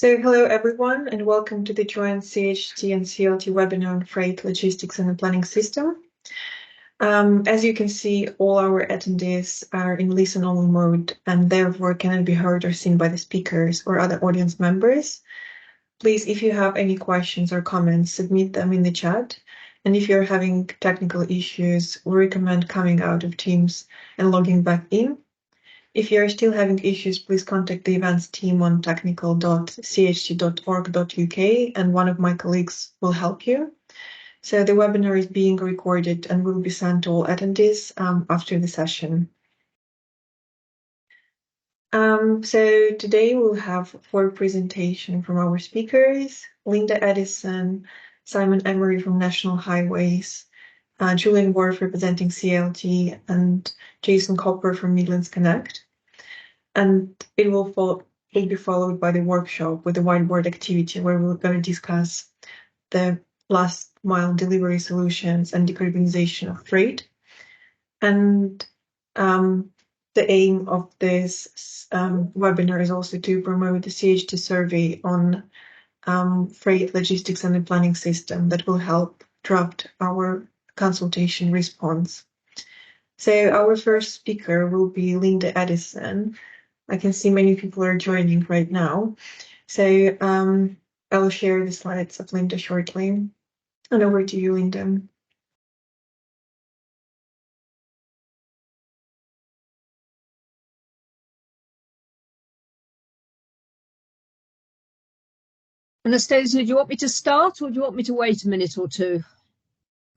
So hello everyone and welcome to the joint CHT and CLT webinar on freight, logistics and the planning system. As you can see, all our attendees are in listen-only mode and therefore cannot be heard or seen by the speakers or other audience members. Please, if you have any questions or comments, submit them in the chat. And if you're having technical issues, we recommend coming out of Teams and logging back in. If you're still having issues, please contact the events team on technical.cht.org.uk and one of my colleagues will help you. So the webinar is being recorded and will be sent to all attendees after the session. So today we'll have 4 presentations from our speakers: Lynda Addison, Simon Emery from National Highways, Julian Worth representing CILT, and Jason Copper from Midlands Connect. And it will be followed by the workshop with the whiteboard activity where we're going to discuss the last mile delivery solutions and decarbonization of freight. And the aim of this webinar is also to promote the CHT survey on freight, logistics and the planning system that will help draft our consultation response. So our first speaker will be Lynda Addison. I can see many people are joining right now. So I'll share the slides of Lynda shortly. And over to you, Lynda. Anastasia, do you want me to start or do you want me to wait a minute or two?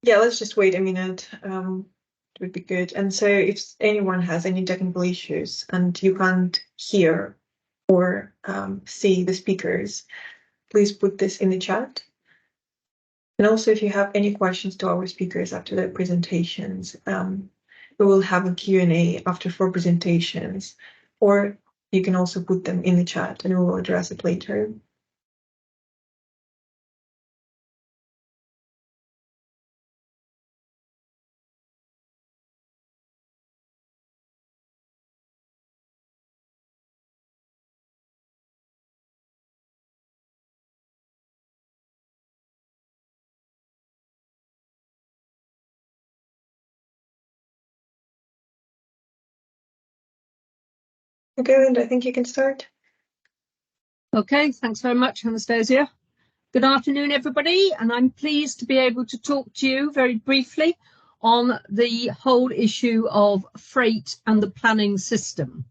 Yeah, let's just wait a minute. It would be good. And so if anyone has any technical issues and you can't hear or see the speakers, please put this in the chat. And also if you have any questions to our speakers after their presentations, we will have a Q&A after 4 presentations, or you can also put them in the chat and we will address it later. Okay, Lynda, I think you can start. Okay, thanks very much, Anastasia. Good afternoon, everybody, and I'm pleased to be able to talk to you very briefly on the whole issue of freight and the planning system.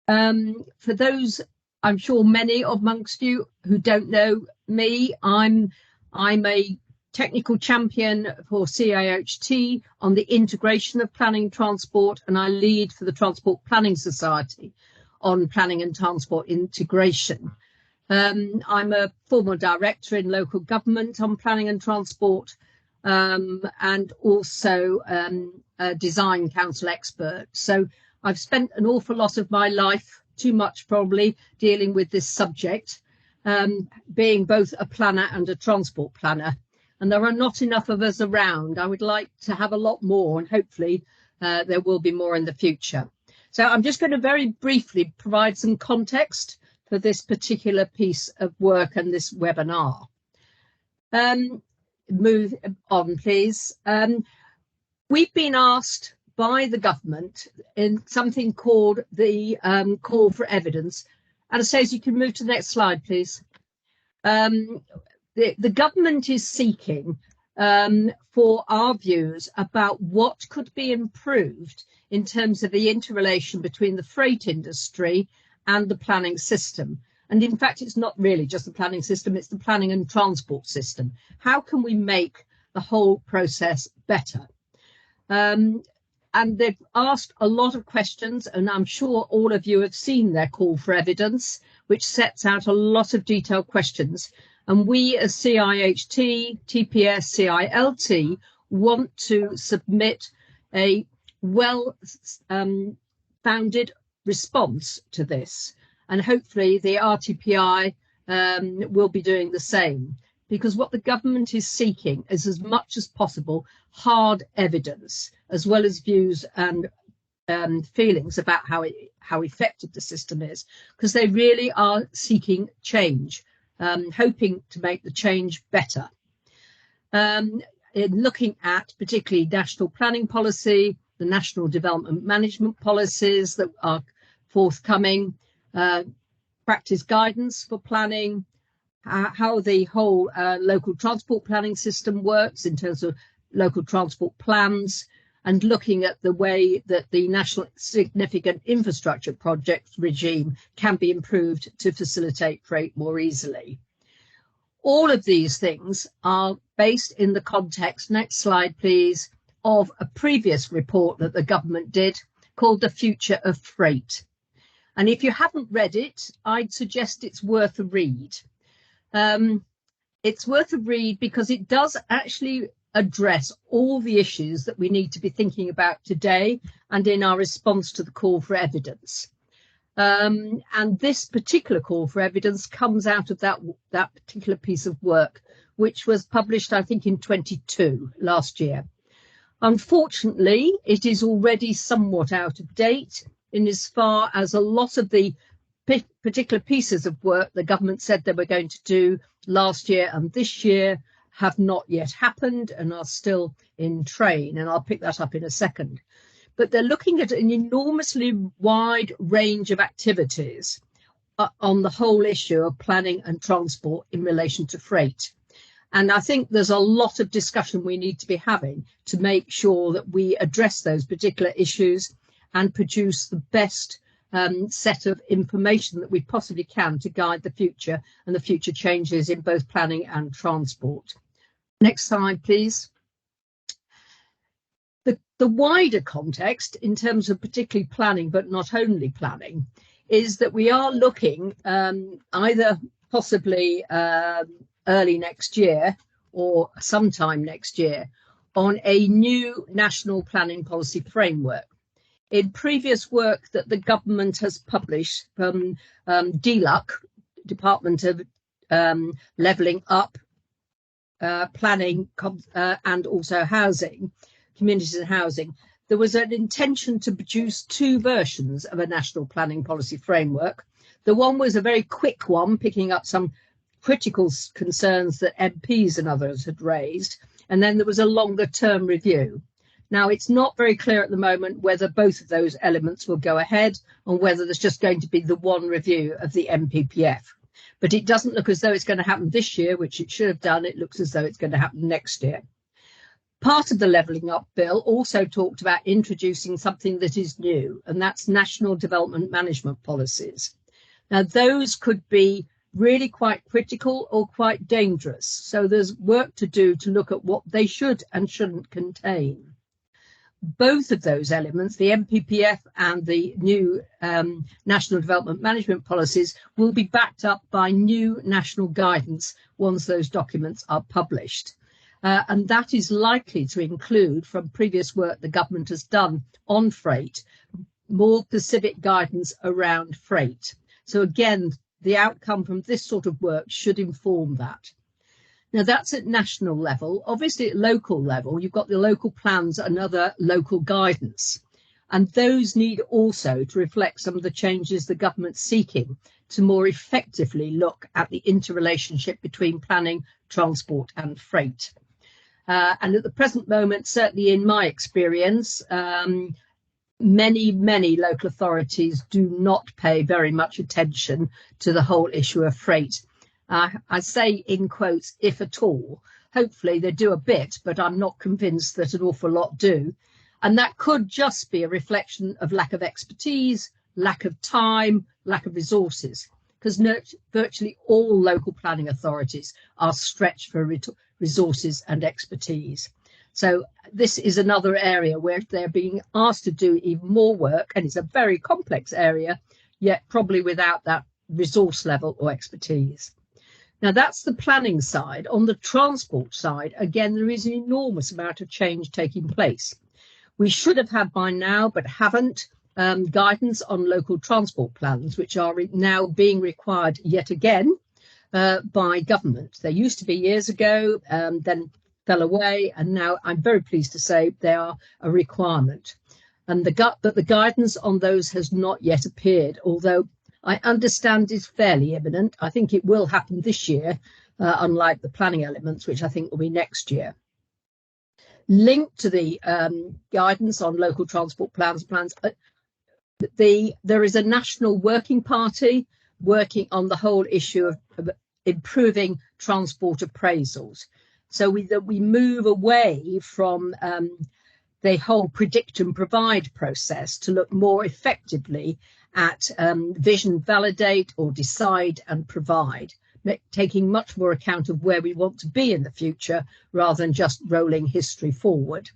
For those, I'm sure many amongst you who don't know me, I'm a technical champion for CILT on the integration of planning transport, and I lead for the Transport Planning Society on planning and transport integration. I'm a former director in local government on planning and transport, and also a design council expert. So I've spent an awful lot of my life, too much probably, dealing with this subject, being both a planner and a transport planner. And there are not enough of us around. I would like to have a lot more, and hopefully there will be more in the future. So I'm just going to very briefly provide some context for this particular piece of work and this webinar. Move on, please. We've been asked by the government in something called the call for evidence. Anastasia, you can move to the next slide, please. The government is seeking for our views about what could be improved in terms of the interrelation between the freight industry and the planning system. And in fact, it's not really just the planning system, it's the planning and transport system. How can we make the whole process better? And they've asked a lot of questions, and I'm sure all of you have seen their call for evidence, which sets out a lot of detailed questions. And we as CIHT, TPS, CILT want to submit a well-founded response to this. And hopefully the RTPI will be doing the same, because what the government is seeking is, as much as possible, hard evidence, as well as views and feelings about how effective the system is, because they really are seeking change. hoping to make the change better. In looking at particularly national planning policy, the national development management policies that are forthcoming, practice guidance for planning, how the whole local transport planning system works in terms of local transport plans, and looking at the way that the National Significant Infrastructure Project regime can be improved to facilitate freight more easily. All of these things are based in the context, next slide please, of a previous report that the government did called The Future of Freight. And if you haven't read it, I'd suggest it's worth a read. It's worth a read because it does actually address all the issues that we need to be thinking about today and in our response to the call for evidence. And this particular call for evidence comes out of that particular piece of work, which was published, I think, in 22 last year. Unfortunately, it is already somewhat out of date in as far as a lot of the particular pieces of work the government said they were going to do last year and this year have not yet happened and are still in train, and I'll pick that up in a second. But they're looking at an enormously wide range of activities on the whole issue of planning and transport in relation to freight. And I think there's a lot of discussion we need to be having to make sure that we address those particular issues and produce the best set of information that we possibly can to guide the future and the future changes in both planning and transport. Next slide, please. The wider context in terms of particularly planning, but not only planning, is that we are looking either possibly early next year or sometime next year on a new national planning policy framework. In previous work that the government has published from DLUC, Department of Levelling Up, Planning and also Housing, Communities and Housing, there was an intention to produce two versions of a national planning policy framework. The one was a very quick one, picking up some critical concerns that MPs and others had raised, and then there was a longer term review. Now, it's not very clear at the moment whether both of those elements will go ahead or whether there's just going to be the one review of the MPPF. But it doesn't look as though it's going to happen this year, which it should have done. It looks as though it's going to happen next year. Part of the Levelling Up bill also talked about introducing something that is new, and that's national development management policies. Now, those could be really quite critical or quite dangerous. So there's work to do to look at what they should and shouldn't contain. Both of those elements, the MPPF and the new national development management policies, will be backed up by new national guidance once those documents are published. And that is likely to include, from previous work the government has done on freight, more specific guidance around freight. So again, the outcome from this sort of work should inform that. Now, that's at national level. Obviously, at local level, you've got the local plans and other local guidance. And those need also to reflect some of the changes the government's seeking to more effectively look at the interrelationship between planning, transport and freight. And at the present moment, certainly in my experience, many local authorities do not pay very much attention to the whole issue of freight. I say in quotes, if at all. Hopefully they do a bit, but I'm not convinced that an awful lot do. And that could just be a reflection of lack of expertise, lack of time, lack of resources, because virtually all local planning authorities are stretched for resources and expertise. So this is another area where they're being asked to do even more work, and it's a very complex area, yet probably without that resource level or expertise. Now, that's the planning side. On the transport side, again, there is an enormous amount of change taking place. We should have had by now, but haven't, guidance on local transport plans, which are now being required yet again by government. They used to be years ago, then fell away, and now I'm very pleased to say they are a requirement. And the guidance on those has not yet appeared, although I understand is fairly imminent. I think it will happen this year, unlike the planning elements, which I think will be next year. Linked to the guidance on local transport plans, there is a national working party working on the whole issue of improving transport appraisals. So we move away from the whole predict and provide process to look more effectively at vision, validate, or decide and provide, taking much more account of where we want to be in the future rather than just rolling history forward.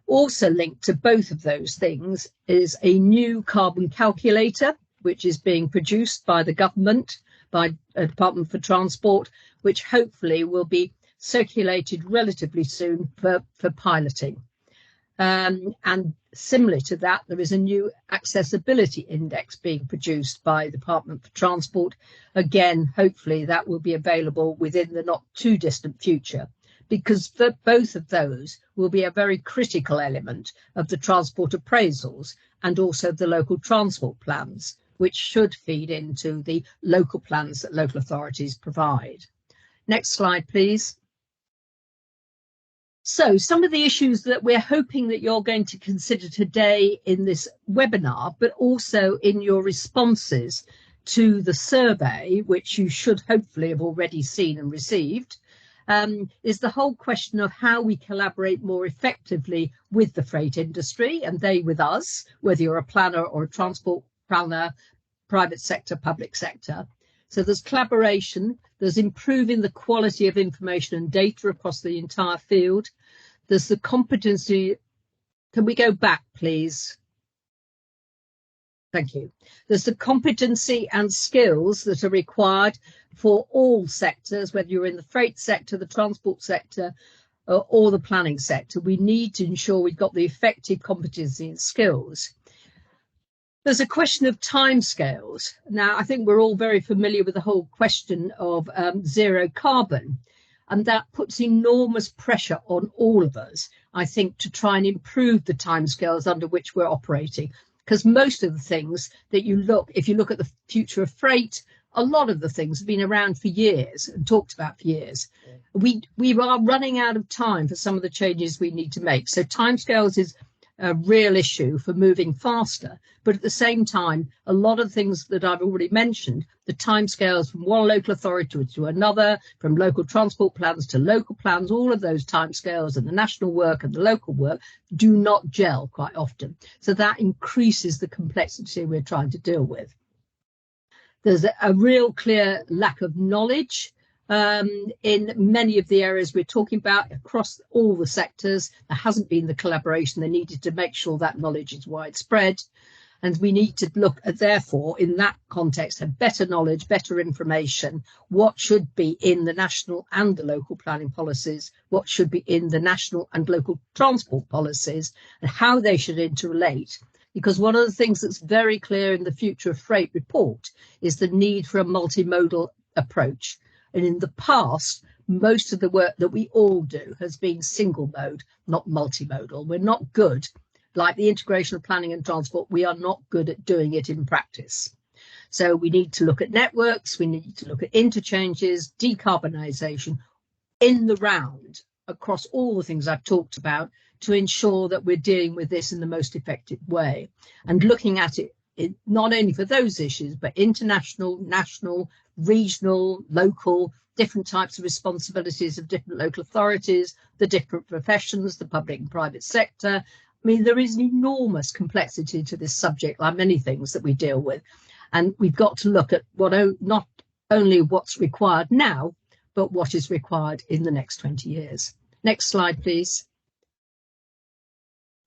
Also linked to both of those things is a new carbon calculator, which is being produced by the government, by a Department for Transport, which hopefully will be circulated relatively soon for piloting. And similar to that, there is a new accessibility index being produced by the Department for Transport. Again, hopefully that will be available within the not too distant future, because both of those will be a very critical element of the transport appraisals and also the local transport plans, which should feed into the local plans that local authorities provide. Next slide, please. So some of the issues that we're hoping that you're going to consider today in this webinar, but also in your responses to the survey, which you should hopefully have already seen and received, is the whole question of how we collaborate more effectively with the freight industry, and they with us, whether you're a planner or a transport planner, private sector, public sector. So there's collaboration, there's improving the quality of information and data across the entire field. There's the competency. Can we go back, please? Thank you. There's the competency and skills that are required for all sectors, whether you're in the freight sector, the transport sector, or the planning sector. We need to ensure we've got the effective competency and skills. There's a question of timescales. Now, I think we're all very familiar with the whole question of zero carbon, and that puts enormous pressure on all of us, I think, to try and improve the timescales under which we're operating. Because most of the things that if you look at the future of freight, a lot of the things have been around for years and talked about for years. We are running out of time for some of the changes we need to make. So timescales is a real issue for moving faster. But at the same time, a lot of things that I've already mentioned, the timescales from one local authority to another, from local transport plans to local plans, all of those timescales and the national work and the local work do not gel quite often. So that increases the complexity we're trying to deal with. There's a real clear lack of knowledge in many of the areas we're talking about across all the sectors. There hasn't been the collaboration they needed to make sure that knowledge is widespread. And we need to look at, therefore, in that context, have better knowledge, better information, what should be in the national and the local planning policies, what should be in the national and local transport policies, and how they should interrelate. Because one of the things that's very clear in the Future of Freight report is the need for a multimodal approach. And in the past, most of the work that we all do has been single mode, not multimodal. We're not good, like the integration of planning and transport, we are not good at doing it in practice. So we need to look at networks, we need to look at interchanges, decarbonisation in the round across all the things I've talked about to ensure that we're dealing with this in the most effective way and looking at it not only for those issues, but international, national, regional, local, different types of responsibilities of different local authorities, the different professions, the public and private sector. I mean, there is an enormous complexity to this subject, like many things that we deal with. And we've got to look at not only what's required now, but what is required in the next 20 years. Next slide, please.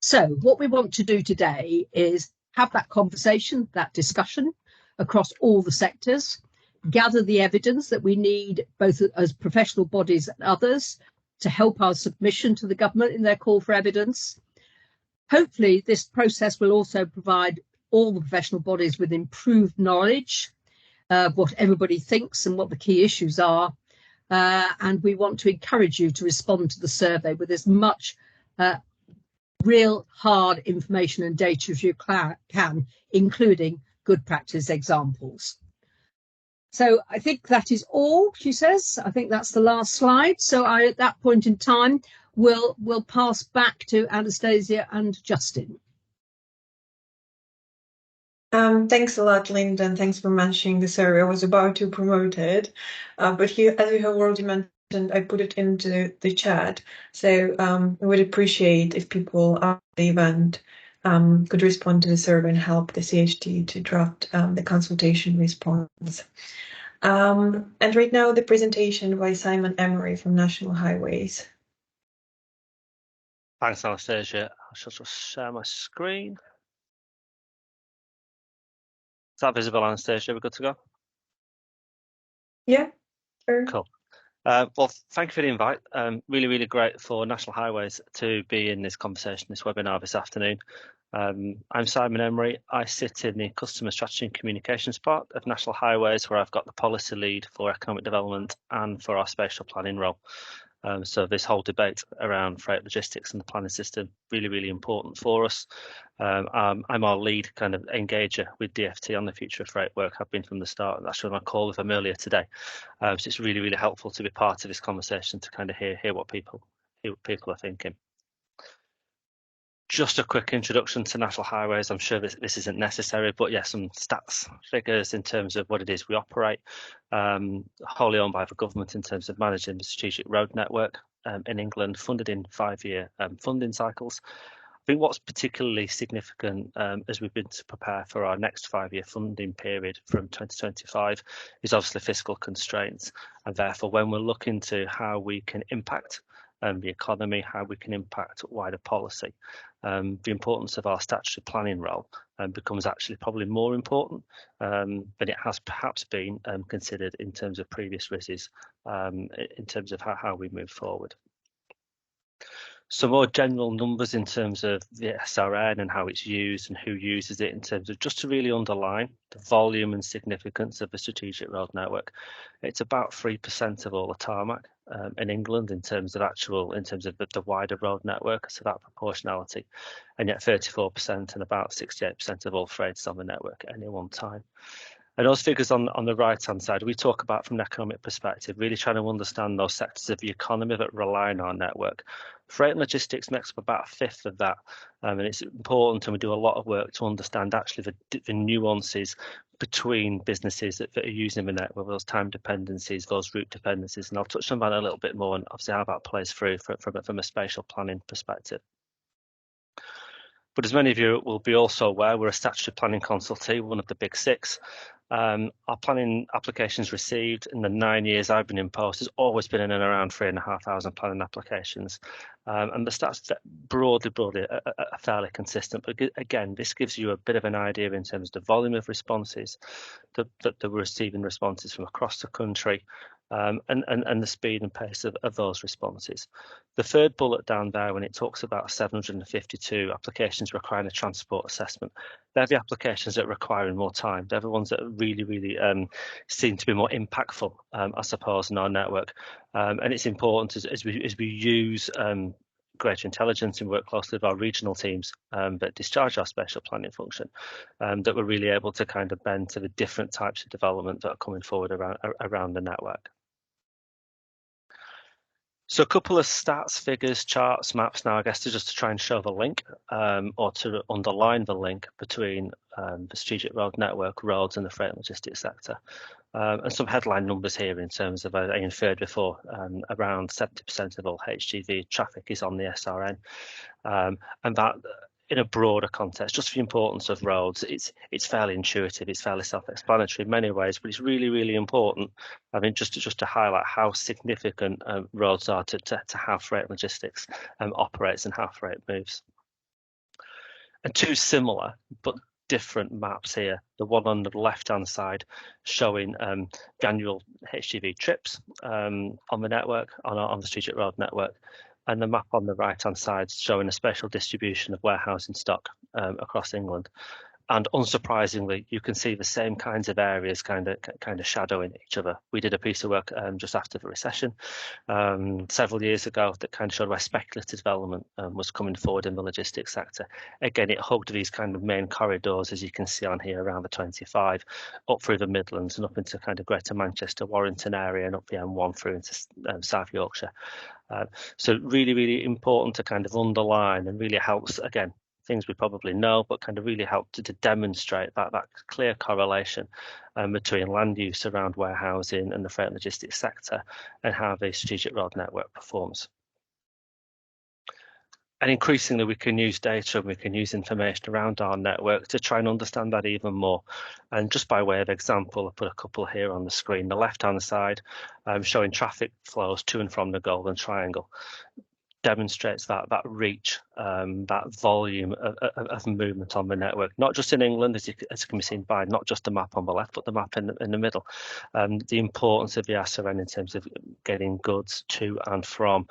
So what we want to do today is have that conversation, that discussion across all the sectors, gather the evidence that we need, both as professional bodies and others, to help our submission to the government in their call for evidence. Hopefully, this process will also provide all the professional bodies with improved knowledge of what everybody thinks and what the key issues are. And we want to encourage you to respond to the survey with as much real hard information and data as you can, including good practice examples. So I think that is all, she says. I think that's the last slide. So at that point in time, we'll pass back to Anastasia and Justin. Thanks a lot, Lynda, and thanks for mentioning the survey. I was about to promote it, but here, as you have already mentioned, I put it into the chat. So I would appreciate if people after the event could respond to the survey and help the CHT to draft the consultation response. And right now, the presentation by Simon Emery from National Highways. Thanks, Anastasia. I shall just share my screen. Is that visible, Anastasia? We're good to go? Yeah, sure. Cool. Well, thank you for the invite. Really, really great for National Highways to be in this conversation, this webinar this afternoon. I'm Simon Emery. I sit in the Customer Strategy and Communications part of National Highways, where I've got the policy lead for economic development and for our spatial planning role. So this whole debate around freight logistics and the planning system, really, really important for us. I'm our lead kind of engager with DFT on the future of freight work. I've been from the start, and that's on my call with them earlier today. So it's really, really helpful to be part of this conversation to kind of hear what people are thinking. Just a quick introduction to National Highways. I'm sure this isn't necessary, but yeah, some stats, figures in terms of what it is we operate. Wholly owned by the government in terms of managing the strategic road network in England, funded in 5-year funding cycles. I think what's particularly significant as we've been to prepare for our next 5-year funding period from 2025 is obviously fiscal constraints, and therefore when we're looking to how we can impact the economy, how we can impact wider policy. The importance of our statutory planning role becomes actually probably more important than it has perhaps been considered in terms of previous RISs, in terms of how we move forward. Some more general numbers in terms of the SRN and how it's used and who uses it, in terms of just to really underline the volume and significance of the strategic road network. It's about 3% of all the tarmac in England in terms of the wider road network, so that proportionality, and yet 34% and about 68% of all freight on the network at any one time. And those figures on the right-hand side, we talk about from an economic perspective, really trying to understand those sectors of the economy that rely on our network. Freight and logistics makes up about 1/5 of that, and it's important, and we do a lot of work to understand actually the nuances between businesses that are using the network, those time dependencies, those route dependencies, and I'll touch on that a little bit more and obviously how that plays through from a spatial planning perspective. But as many of you will be also aware, we're a statutory planning consultee, one of the big 6. Our planning applications received in the 9 years I've been in post has always been in and around 3,500 planning applications. And the stats broadly are fairly consistent. But again, this gives you a bit of an idea in terms of the volume of responses, that we're receiving responses from across the country, and the speed and pace of those responses. The third bullet down there, when it talks about 752 applications requiring a transport assessment, they're the applications that are requiring more time. They're the ones that really seem to be more impactful, I suppose, in our network. And it's important as we use greater intelligence and work closely with our regional teams that discharge our spatial planning function, that we're really able to kind of bend to the different types of development that are coming forward around the network. So a couple of stats, figures, charts, maps now, I guess, just to try and show the link or to underline the link between the strategic road network, roads and the freight and logistics sector. And some headline numbers here in terms of, I inferred before, around 70% of all HGV traffic is on the SRN. And that, in a broader context, just for the importance of roads, it's fairly intuitive, it's fairly self-explanatory in many ways, but it's really important, I mean, just to highlight how significant roads are to how freight logistics operates and how freight moves. And two similar but different maps here. The one on the left-hand side showing the annual HGV trips on the network, on the strategic road network, and the map on the right-hand side showing a spatial distribution of warehousing stock across England. And unsurprisingly, you can see the same kinds of areas kind of shadowing each other. We did a piece of work just after the recession several years ago that kind of showed where speculative development was coming forward in the logistics sector. Again, it hugged these kind of main corridors, as you can see on here, around the 25, up through the Midlands and up into kind of Greater Manchester, Warrington area, and up the M1 through into South Yorkshire. So really, really important to kind of underline, and really helps, again, things we probably know, but kind of really help to demonstrate that clear correlation between land use around warehousing and the freight and logistics sector and how the strategic road network performs. And increasingly, we can use data and we can use information around our network to try and understand that even more. And just by way of example, I put a couple here on the screen. The left-hand side showing traffic flows to and from the Golden Triangle demonstrates that reach, that volume of movement on the network, not just in England, as can be seen by not just the map on the left, but the map in the middle. The importance of the SRN in terms of getting goods to and from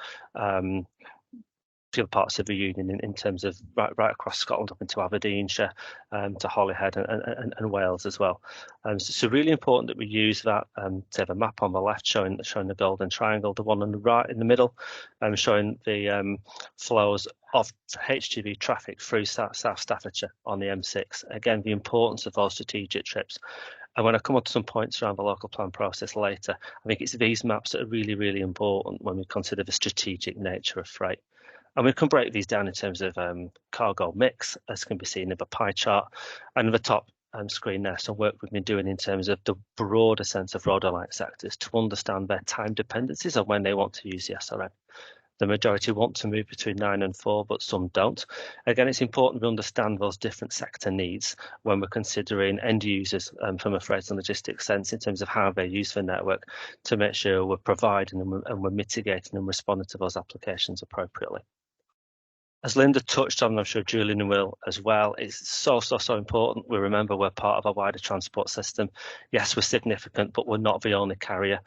other parts of the union in terms of right across Scotland up into Aberdeenshire, to Holyhead and Wales as well. So really important that we use that. To the map on the left showing the Golden Triangle, the one on the right in the middle showing the flows of HGV traffic through South Staffordshire on the M6. Again, the importance of those strategic trips. And when I come on to some points around the local plan process later, I think it's these maps that are really, really important when we consider the strategic nature of freight. And we can break these down in terms of cargo mix, as can be seen in the pie chart, and the top screen there, some work we've been doing in terms of the broader sense of road alike sectors to understand their time dependencies on when they want to use the SRN. The majority want to move between 9 and 4, but some don't. Again, it's important to understand those different sector needs when we're considering end users from a freight and logistics sense in terms of how they use the network to make sure we're providing and we're mitigating and responding to those applications appropriately. As Lynda touched on, and I'm sure Julian will as well, it's so important. We remember we're part of a wider transport system. Yes, we're significant, but we're not the only carrier.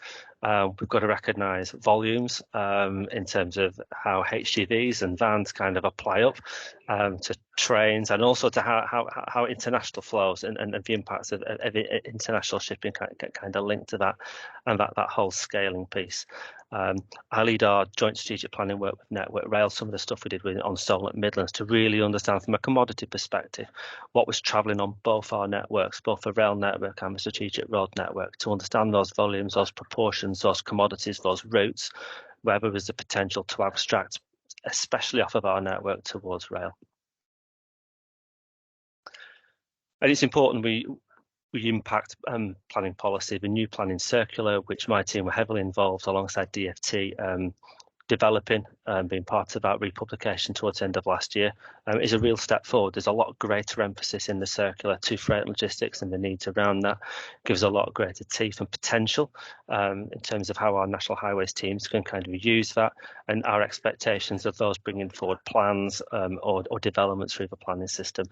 We've got to recognise volumes in terms of how HGVs and vans kind of apply up to trains, and also to how international flows and the impacts of international shipping kind of linked to that, and that whole scaling piece. I lead our joint strategic planning work with Network Rail, some of the stuff we did on Solent Midlands, to really understand from a commodity perspective what was travelling on both our networks, both the rail network and the strategic road network, to understand those volumes, those proportions, those commodities, those routes, where there was the potential to abstract, especially off of our network, towards rail. And it's important we impact planning policy. The new planning circular, which my team were heavily involved alongside DFT developing, being part of that republication towards the end of last year, is a real step forward. There's a lot greater emphasis in the circular to freight and logistics and the needs around that. Gives a lot greater teeth and potential in terms of how our national highways teams can kind of use that, and our expectations of those bringing forward plans or developments through the planning system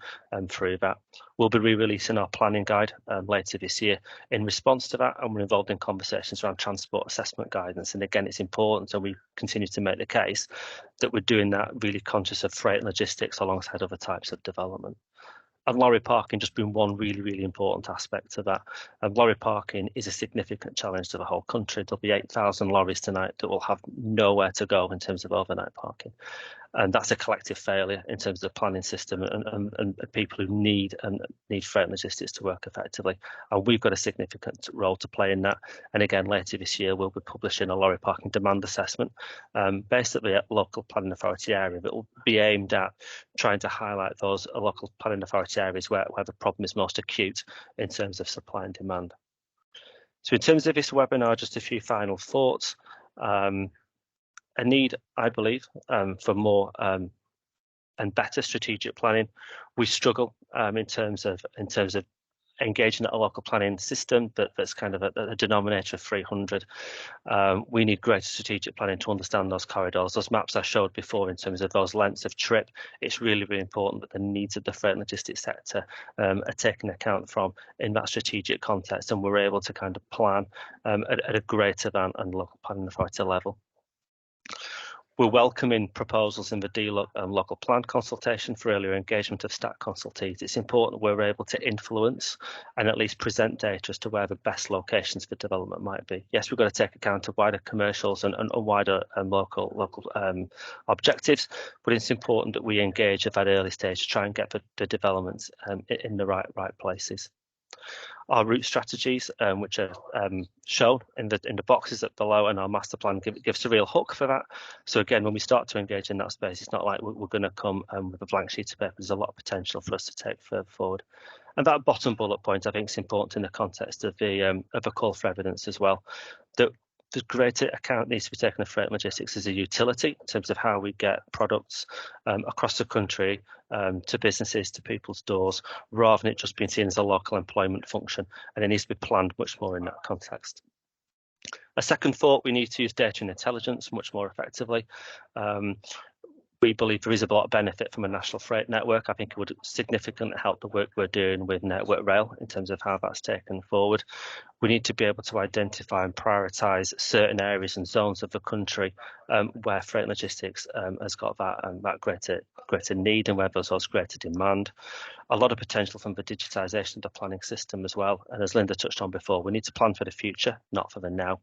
through that. We'll be re-releasing our planning guide later this year in response to that, and we're involved in conversations around transport assessment guidance. And again, it's important, and we continue to make the case that we're doing that really conscious of freight and logistics alongside other types of development. And lorry parking just being one really, really important aspect of that. And lorry parking is a significant challenge to the whole country. There'll be 8,000 lorries tonight that will have nowhere to go in terms of overnight parking. And that's a collective failure in terms of the planning system and people who need freight and logistics to work effectively. And we've got a significant role to play in that. And again, later this year, we'll be publishing a lorry parking demand assessment, basically at local planning authority area, that will be aimed at trying to highlight those local planning authority areas where the problem is most acute in terms of supply and demand. So in terms of this webinar, just a few final thoughts. A need, I believe, for more and better strategic planning. We struggle in terms of engaging at a local planning system that's kind of a denominator of 300. We need greater strategic planning to understand those corridors. Those maps I showed before in terms of those lengths of trip, it's really, really important that the needs of the freight and logistics sector are taken account from in that strategic context, and we're able to kind of plan at a greater than and local planning authority level. We're welcoming proposals in the DLUC and local plan consultation for earlier engagement of STAT consultees. It's important we're able to influence and at least present data as to where the best locations for development might be. Yes, we've got to take account of wider commercials and wider local objectives, but it's important that we engage at that early stage to try and get the developments in the right places. Our route strategies, which are shown in the boxes at below, and our master plan gives a real hook for that. So again, when we start to engage in that space, it's not like we're going to come with a blank sheet of paper. There's a lot of potential for us to take further forward. And that bottom bullet point, I think, is important in the context of the call for evidence as well. That the greater account needs to be taken of freight logistics as a utility in terms of how we get products across the country to businesses, to people's doors, rather than it just being seen as a local employment function, and it needs to be planned much more in that context. A second thought, we need to use data and intelligence much more effectively. We believe there is a lot of benefit from a national freight network. I think it would significantly help the work we're doing with Network Rail in terms of how that's taken forward. We need to be able to identify and prioritise certain areas and zones of the country where freight logistics has got that greater need and where there's also greater demand. A lot of potential from the digitisation of the planning system as well. And as Lynda touched on before, we need to plan for the future, not for the now.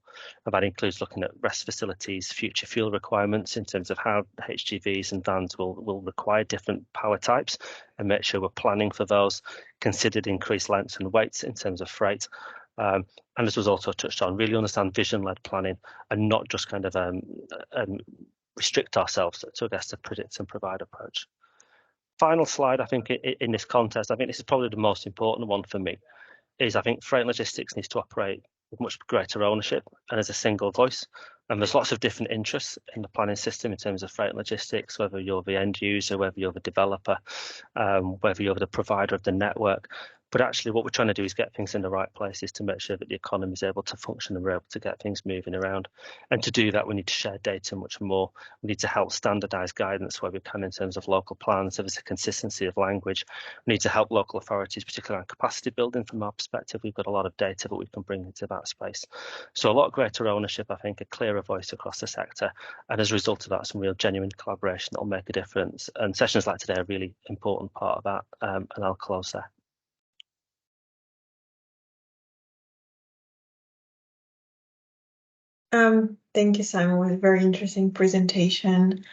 And that includes looking at rest facilities, future fuel requirements in terms of how HGVs and vans will require different power types, and make sure we're planning for those, considered increased lengths and weights in terms of freight. And as was also touched on, really understand vision-led planning and not just kind of restrict ourselves to, I guess, the predict and provide approach. Final slide, I think, in this context, I think this is probably the most important one for me, is I think freight logistics needs to operate with much greater ownership and as a single voice. And there's lots of different interests in the planning system in terms of freight logistics, whether you're the end user, whether you're the developer, whether you're the provider of the network. But actually what we're trying to do is get things in the right places to make sure that the economy is able to function and we're able to get things moving around. And to do that, we need to share data much more. We need to help standardise guidance where we can in terms of local plans, so there's a consistency of language. We need to help local authorities, particularly on capacity building from our perspective. We've got a lot of data that we can bring into that space. So a lot greater ownership, I think, a clearer voice across the sector. And as a result of that, some real genuine collaboration that will make a difference. And sessions like today are a really important part of that. And I'll close there. Thank you, Simon. It was a very interesting presentation.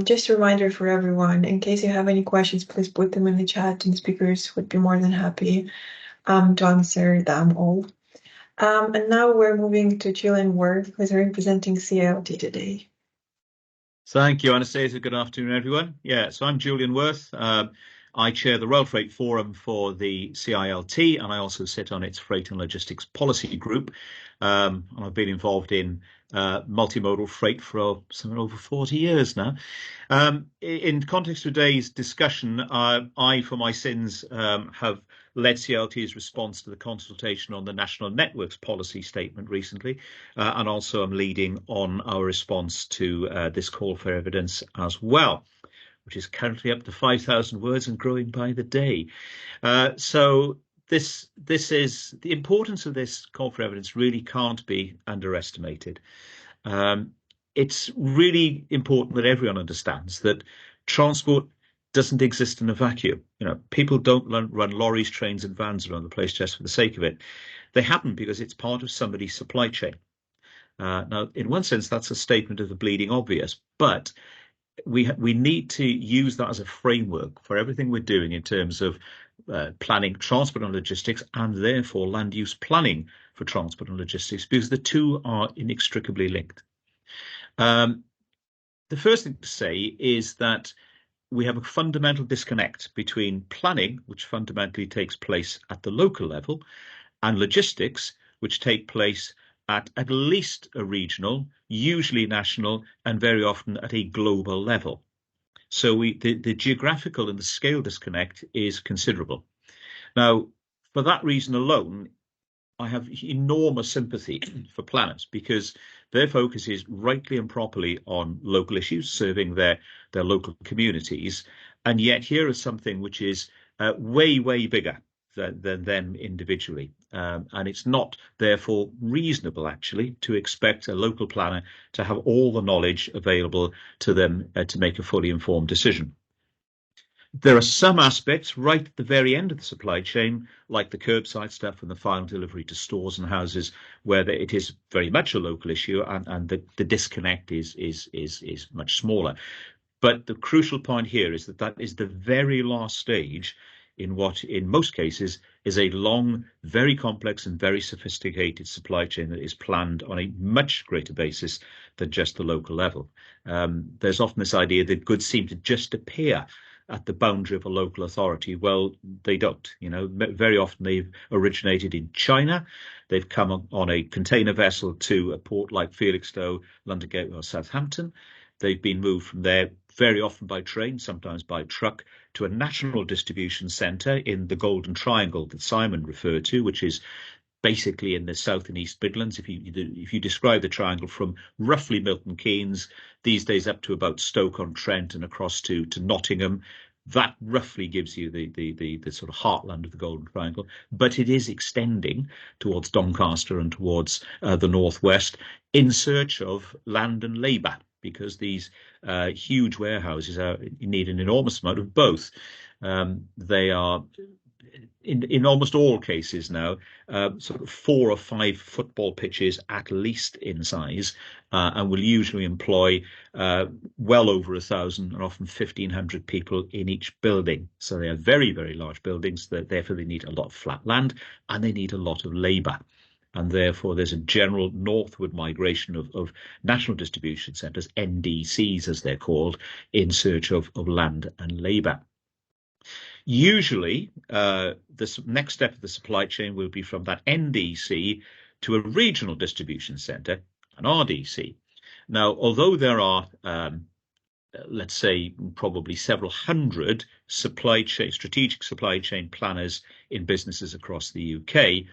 Just a reminder for everyone, in case you have any questions, please put them in the chat and speakers would be more than happy to answer them all. And now we're moving to Julian Worth, who's representing CILT today. Thank you, Anastasia. Good afternoon, everyone. Yeah, so I'm Julian Worth. I chair the Rail Freight Forum for the CILT, and I also sit on its Freight and Logistics Policy Group. And I've been involved in multimodal freight for something over 40 years now. In context of today's discussion, I, for my sins, have led CILT's response to the consultation on the National Networks Policy Statement recently, and also I'm leading on our response to this call for evidence as well, which is currently up to 5,000 words and growing by the day. So this is the importance of this call for evidence really can't be underestimated. It's really important that everyone understands that transport doesn't exist in a vacuum. You know, people don't run lorries, trains and vans around the place just for the sake of it. They happen because it's part of somebody's supply chain. Now, in one sense, that's a statement of the bleeding obvious, but we need to use that as a framework for everything we're doing in terms of planning transport and logistics, and therefore land use planning for transport and logistics, because the two are inextricably linked. The first thing to say is that we have a fundamental disconnect between planning, which fundamentally takes place at the local level, and logistics, which take place at least a regional, usually national, and very often at a global level. So the geographical and the scale disconnect is considerable. Now, for that reason alone, I have enormous sympathy for planners, because their focus is rightly and properly on local issues, serving their local communities. And yet here is something which is way, way bigger than them individually. And it's not, therefore, reasonable, actually, to expect a local planner to have all the knowledge available to them to make a fully informed decision. There are some aspects right at the very end of the supply chain, like the curbside stuff and the final delivery to stores and houses, where it is very much a local issue, and the disconnect is much smaller. But the crucial point here is that is the very last stage in what, in most cases, is a long, very complex and very sophisticated supply chain that is planned on a much greater basis than just the local level. There's often this idea that goods seem to just appear at the boundary of a local authority. Well, they don't. Very often they've originated in China. They've come on a container vessel to a port like Felixstowe, London Gateway or Southampton. They've been moved from there very often by train, sometimes by truck, to a national distribution centre in the Golden Triangle that Simon referred to, which is basically in the South and East Midlands. If you describe the triangle from roughly Milton Keynes, these days up to about Stoke-on-Trent and across to Nottingham, that roughly gives you the sort of heartland of the Golden Triangle. But it is extending towards Doncaster and towards the northwest in search of land and labour, because these huge warehouses need an enormous amount of both. They are, in almost all cases now, sort of 4 or 5 football pitches at least in size, and will usually employ well over 1,000 and often 1,500 people in each building. So they are very, very large buildings. Therefore, they need a lot of flat land and they need a lot of labour. And therefore, there's a general northward migration of national distribution centres, NDCs as they're called, in search of land and labour. Usually, the next step of the supply chain will be from that NDC to a regional distribution centre, an RDC. Now, although there are, let's say, probably several hundred strategic supply chain planners in businesses across the UK,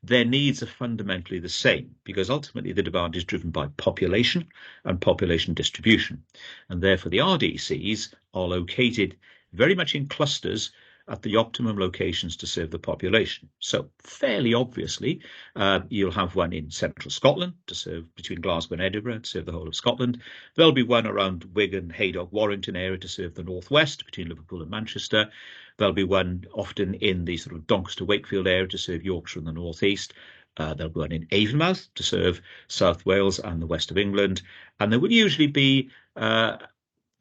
their needs are fundamentally the same, because ultimately the demand is driven by population and population distribution. And therefore the RDCs are located very much in clusters at the optimum locations to serve the population. So fairly obviously, you'll have one in central Scotland to serve between Glasgow and Edinburgh to serve the whole of Scotland. There'll be one around Wigan, Haydock, Warrington area to serve the northwest between Liverpool and Manchester. There'll be one often in the sort of Doncaster Wakefield area to serve Yorkshire and the northeast. There'll be one in Avonmouth to serve South Wales and the west of England. And there would usually be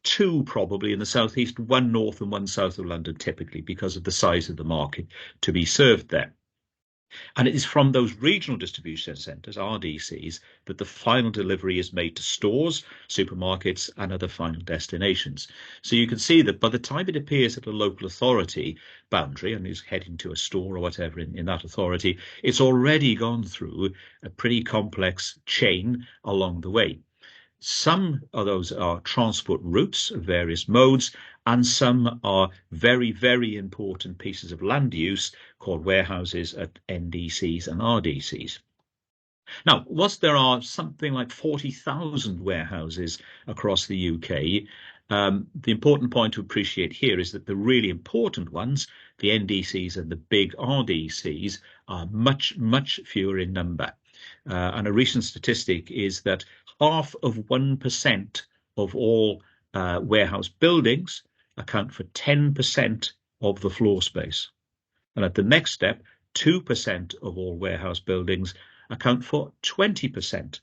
2 probably in the southeast, 1 north and 1 south of London, typically because of the size of the market to be served there. And it is from those regional distribution centres, RDCs, that the final delivery is made to stores, supermarkets and other final destinations. So you can see that by the time it appears at a local authority boundary and is heading to a store or whatever in that authority, it's already gone through a pretty complex chain along the way. Some of those are transport routes of various modes, and some are very, very important pieces of land use called warehouses at NDCs and RDCs. Now, whilst there are something like 40,000 warehouses across the UK, the important point to appreciate here is that the really important ones, the NDCs and the big RDCs, are much, much fewer in number. And a recent statistic is that 0.5% of all warehouse buildings account for 10% of the floor space. And at the next step, 2% of all warehouse buildings account for 20%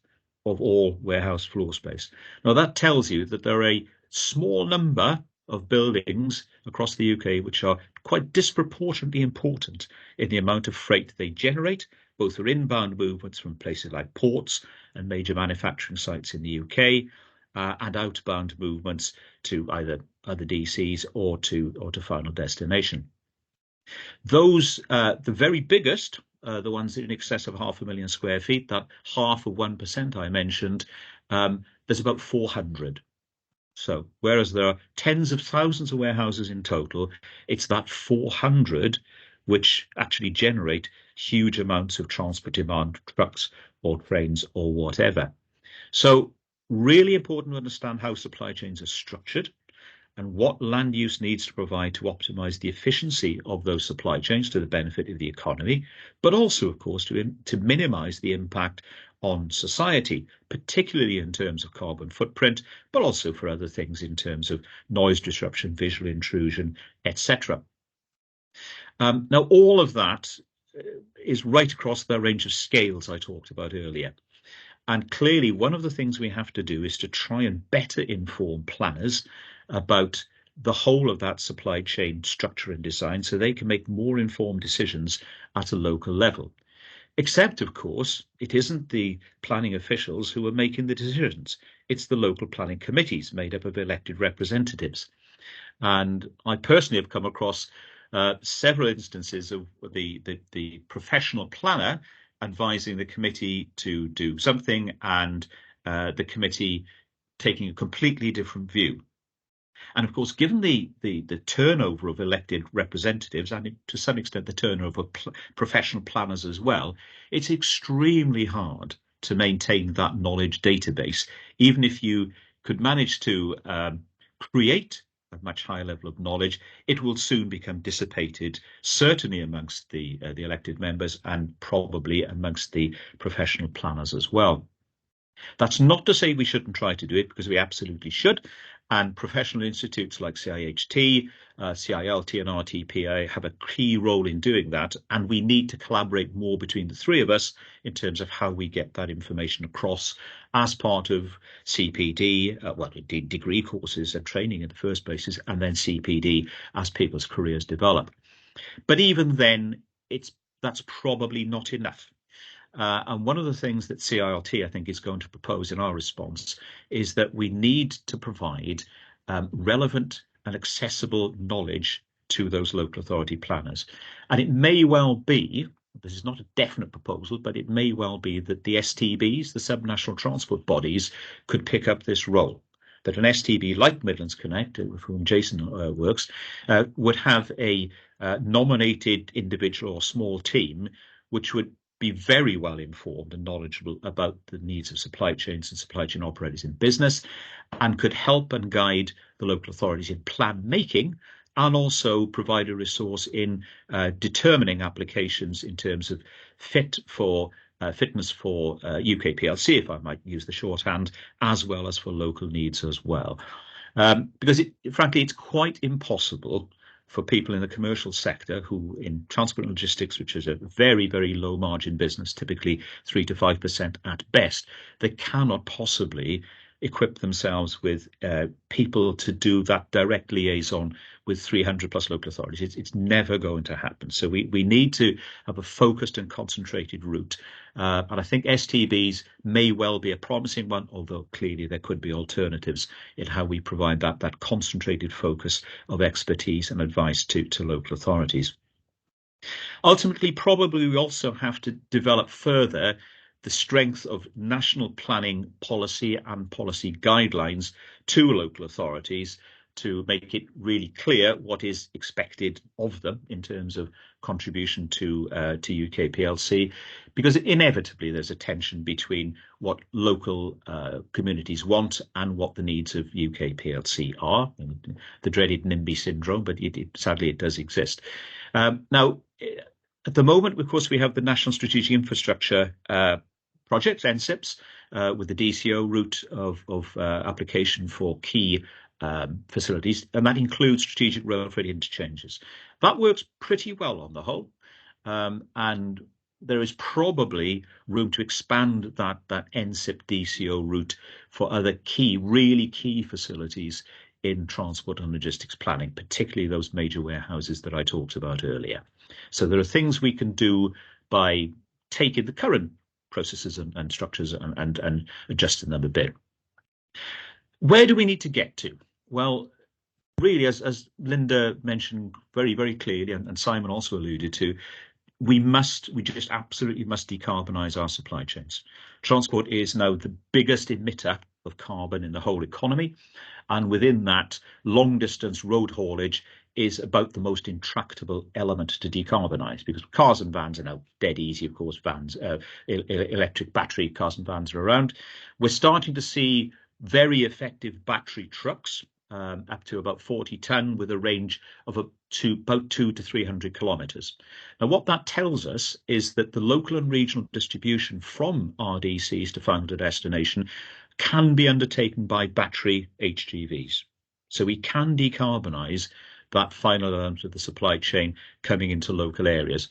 of all warehouse floor space. Now that tells you that there are a small number of buildings across the UK which are quite disproportionately important in the amount of freight they generate, both for inbound movements from places like ports and major manufacturing sites in the UK, and outbound movements to either other DCs or to final destination. Those, the very biggest, the ones in excess of 500,000 square feet, that 0.5% I mentioned, there's about 400. So whereas there are tens of thousands of warehouses in total, it's that 400 which actually generate huge amounts of transport demand, trucks or trains or whatever. So really important to understand how supply chains are structured and what land use needs to provide to optimize the efficiency of those supply chains to the benefit of the economy, but also, of course, to minimize the impact on society, particularly in terms of carbon footprint, but also for other things in terms of noise disruption, visual intrusion, etc. Now, all of that is right across the range of scales I talked about earlier. And clearly, one of the things we have to do is to try and better inform planners about the whole of that supply chain structure and design so they can make more informed decisions at a local level. Except, of course, it isn't the planning officials who are making the decisions. It's the local planning committees made up of elected representatives. And I personally have come across several instances of the professional planner advising the committee to do something and the committee taking a completely different view. And of course, given the turnover of elected representatives and to some extent the turnover of professional planners as well, it's extremely hard to maintain that knowledge database, even if you could manage to create a much higher level of knowledge. It will soon become dissipated, certainly amongst the elected members and probably amongst the professional planners as well. That's not to say we shouldn't try to do it, because we absolutely should. And professional institutes like CIHT, CILT and RTPA have a key role in doing that. And we need to collaborate more between the three of us in terms of how we get that information across as part of CPD, well, indeed degree courses and training in the first places, and then CPD as people's careers develop. But even then, that's probably not enough. And one of the things that CILT, I think, is going to propose in our response is that we need to provide relevant and accessible knowledge to those local authority planners. And it may well be, this is not a definite proposal, but it may well be that the STBs, the subnational transport bodies, could pick up this role. That an STB like Midlands Connect, with whom Jason works, would have a nominated individual or small team which would be very well informed and knowledgeable about the needs of supply chains and supply chain operators in business, and could help and guide the local authorities in plan making, and also provide a resource in determining applications in terms of fitness for UK PLC, if I might use the shorthand, as well as for local needs as well. Because frankly, it's quite impossible for people in the commercial sector who in transport and logistics, which is a very, very low margin business, typically 3 to 5% at best, they cannot possibly equip themselves with people to do that direct liaison with 300 plus local authorities. It's never going to happen. So we need to have a focused and concentrated route. And I think STBs may well be a promising one, although clearly there could be alternatives in how we provide that concentrated focus of expertise and advice to local authorities. Ultimately, probably we also have to develop further the strength of national planning policy and policy guidelines to local authorities to make it really clear what is expected of them in terms of contribution to UK PLC, because inevitably there's a tension between what local communities want and what the needs of UK PLC are, and the dreaded NIMBY syndrome, but sadly it does exist. Now, at the moment, of course, we have the National Strategic Infrastructure projects, NSIPs, with the DCO route of application for key facilities, and that includes strategic rail freight interchanges. That works pretty well on the whole, and there is probably room to expand that NSIP DCO route for other really key facilities in transport and logistics planning, particularly those major warehouses that I talked about earlier. So there are things we can do by taking the current processes and structures and adjusting them a bit. Where do we need to get to? Well, really, as Lynda mentioned very, very clearly, and Simon also alluded to, we just absolutely must decarbonise our supply chains. Transport is now the biggest emitter of carbon in the whole economy, and within that, long distance road haulage is about the most intractable element to decarbonise, because cars and vans are now dead easy. Of course, vans, electric battery cars and vans are around. We're starting to see very effective battery trucks up to about 40 tonne with a range of about 200 to 300 kilometres. Now, what that tells us is that the local and regional distribution from RDCs to final destination can be undertaken by battery HGVs. So we can decarbonise that final element of the supply chain coming into local areas.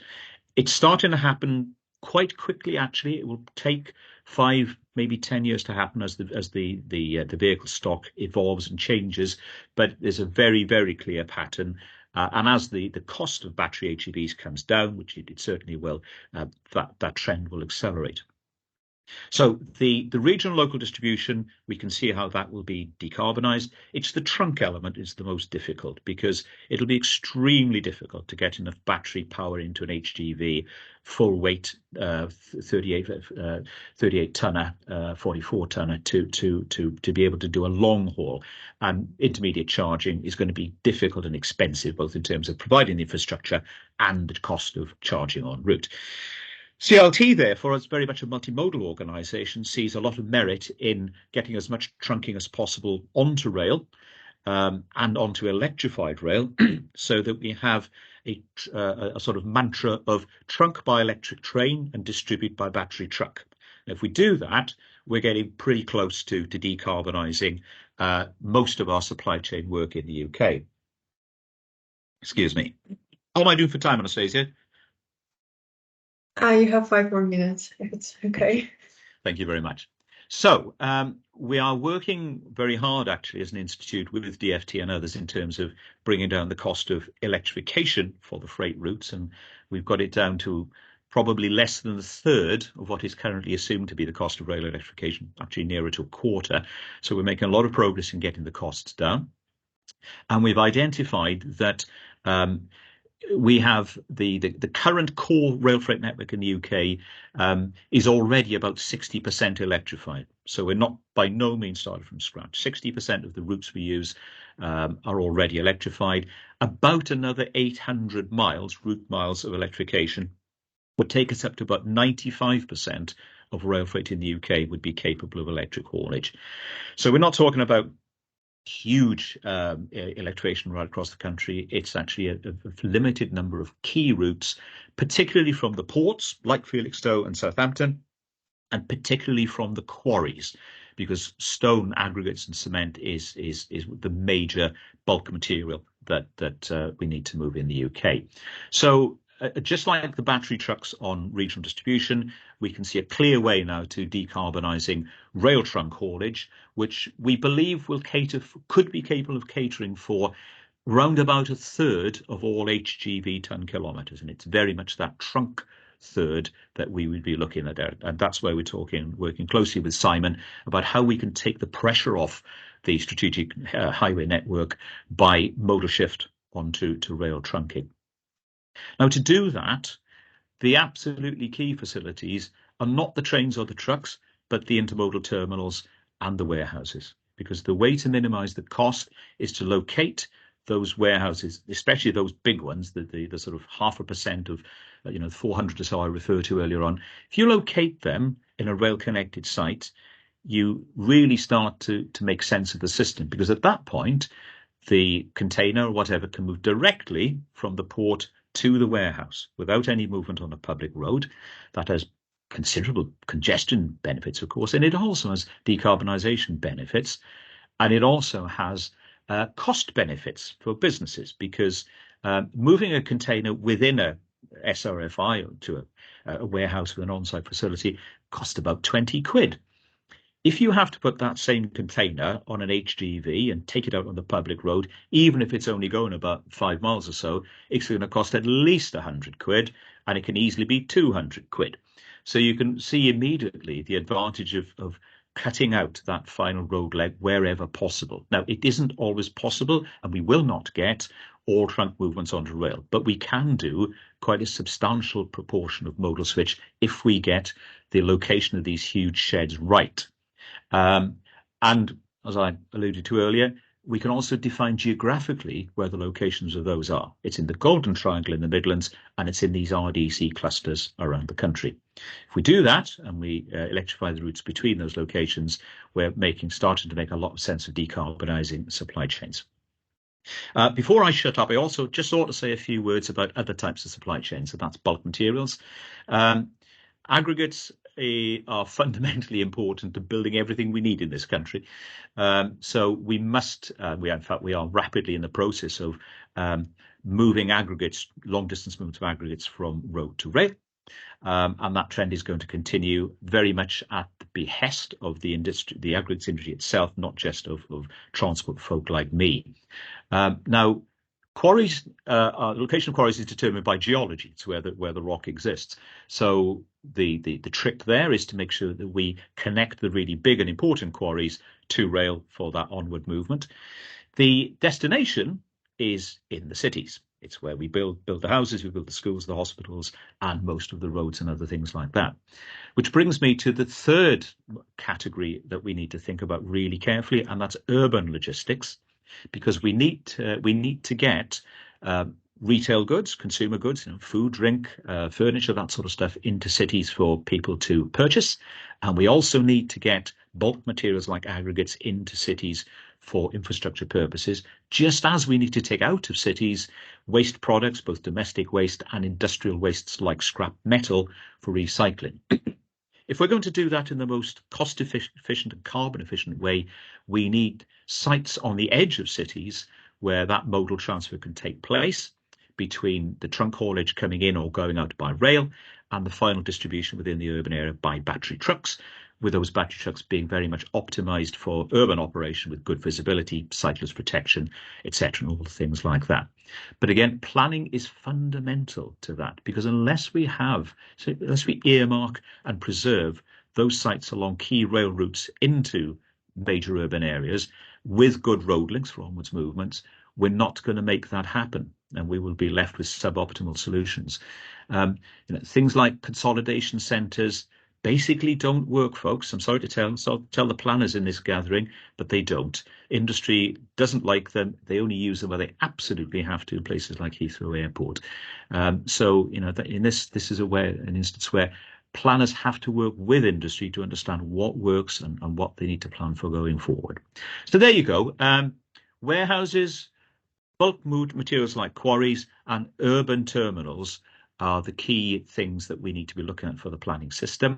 It's starting to happen quite quickly, actually. It will take 5, maybe 10 years to happen as the vehicle stock evolves and changes, but there's a very, very clear pattern. And as the cost of battery HEVs comes down, which it certainly will, that trend will accelerate. So the regional local distribution, we can see how that will be decarbonised. It's the trunk element is the most difficult, because it'll be extremely difficult to get enough battery power into an HGV, full weight 38 tonner, 44 tonner to be able to do a long haul. And intermediate charging is going to be difficult and expensive, both in terms of providing the infrastructure and the cost of charging en route. CILT, therefore, as very much a multimodal organisation, sees a lot of merit in getting as much trunking as possible onto rail and onto electrified rail, so that we have a sort of mantra of trunk by electric train and distribute by battery truck. And if we do that, we're getting pretty close to decarbonising most of our supply chain work in the UK. Excuse me. How am I doing for time, Anastasia? You have 5 more minutes, if it's okay. Thank you very much. So we are working very hard, actually, as an institute with DFT and others in terms of bringing down the cost of electrification for the freight routes. And we've got it down to probably less than a third of what is currently assumed to be the cost of rail electrification, actually nearer to a quarter. So we're making a lot of progress in getting the costs down. And we've identified that we have the current core rail freight network in the UK is already about 60% electrified. So we're not by no means started from scratch. 60% of the routes we use are already electrified. About another 800 miles, route miles of electrification would take us up to about 95% of rail freight in the UK would be capable of electric haulage. So we're not talking about huge electrification right across the country. It's actually a limited number of key routes, particularly from the ports like Felixstowe and Southampton, and particularly from the quarries, because stone, aggregates and cement is the major bulk material that we need to move in the UK. So just like the battery trucks on regional distribution, we can see a clear way now to decarbonising rail trunk haulage, which we believe will could be capable of catering for round about a third of all HGV tonne kilometres. And it's very much that trunk third that we would be looking at. And that's where we're working closely with Simon about how we can take the pressure off the strategic highway network by modal shift onto rail trunking. Now, to do that, the absolutely key facilities are not the trains or the trucks, but the intermodal terminals and the warehouses, because the way to minimise the cost is to locate those warehouses, especially those big ones, the sort of 0.5% of 400 or so I referred to earlier on. If you locate them in a rail-connected site, you really start to make sense of the system, because at that point, the container or whatever can move directly from the port to the warehouse without any movement on a public road. That has considerable congestion benefits, of course, and it also has decarbonisation benefits, and it also has cost benefits for businesses, because moving a container within a SRFI or to a warehouse with an on-site facility costs about 20 quid. If you have to put that same container on an HGV and take it out on the public road, even if it's only going about 5 miles or so, it's going to cost at least 100 quid, and it can easily be 200 quid. So you can see immediately the advantage of cutting out that final road leg wherever possible. Now, it isn't always possible, and we will not get all trunk movements onto rail, but we can do quite a substantial proportion of modal switch if we get the location of these huge sheds right. And as I alluded to earlier, we can also define geographically where the locations of those are. It's in the Golden Triangle in the Midlands, and it's in these RDC clusters around the country. If we do that and we electrify the routes between those locations, we're starting to make a lot of sense of decarbonising supply chains. Before I shut up, I also just ought to say a few words about other types of supply chains, so that's bulk materials. Aggregates are fundamentally important to building everything we need in this country. So we are rapidly in the process of moving aggregates, long distance movement of aggregates from road to rail. And that trend is going to continue very much at the behest of the industry, the aggregates industry itself, not just of transport folk like me. Now, quarries, location of quarries is determined by geology. It's where the rock exists. So the trick there is to make sure that we connect the really big and important quarries to rail for that onward movement. The destination is in the cities. It's where we build the houses, we build the schools, the hospitals, and most of the roads and other things like that. Which brings me to the third category that we need to think about really carefully, and that's urban logistics, because we need to get retail goods, consumer goods, food, drink, furniture, that sort of stuff into cities for people to purchase. And we also need to get bulk materials like aggregates into cities for infrastructure purposes, just as we need to take out of cities waste products, both domestic waste and industrial wastes like scrap metal, for recycling. If we're going to do that in the most cost efficient and carbon efficient way, we need sites on the edge of cities where that modal transfer can take place between the trunk haulage coming in or going out by rail and the final distribution within the urban area by battery trucks, with those battery trucks being very much optimized for urban operation with good visibility, cyclist protection, etc., and all the things like that. But again, planning is fundamental to that, because unless we earmark and preserve those sites along key rail routes into major urban areas with good road links for onwards movements, we're not going to make that happen, and we will be left with suboptimal solutions. Things like consolidation centres basically don't work, folks. I'm sorry to tell the planners in this gathering, but they don't. Industry doesn't like them. They only use them where they absolutely have to in places like Heathrow Airport. So this is an instance where planners have to work with industry to understand what works and what they need to plan for going forward. So there you go. Warehouses, bulk materials like quarries, and urban terminals are the key things that we need to be looking at for the planning system.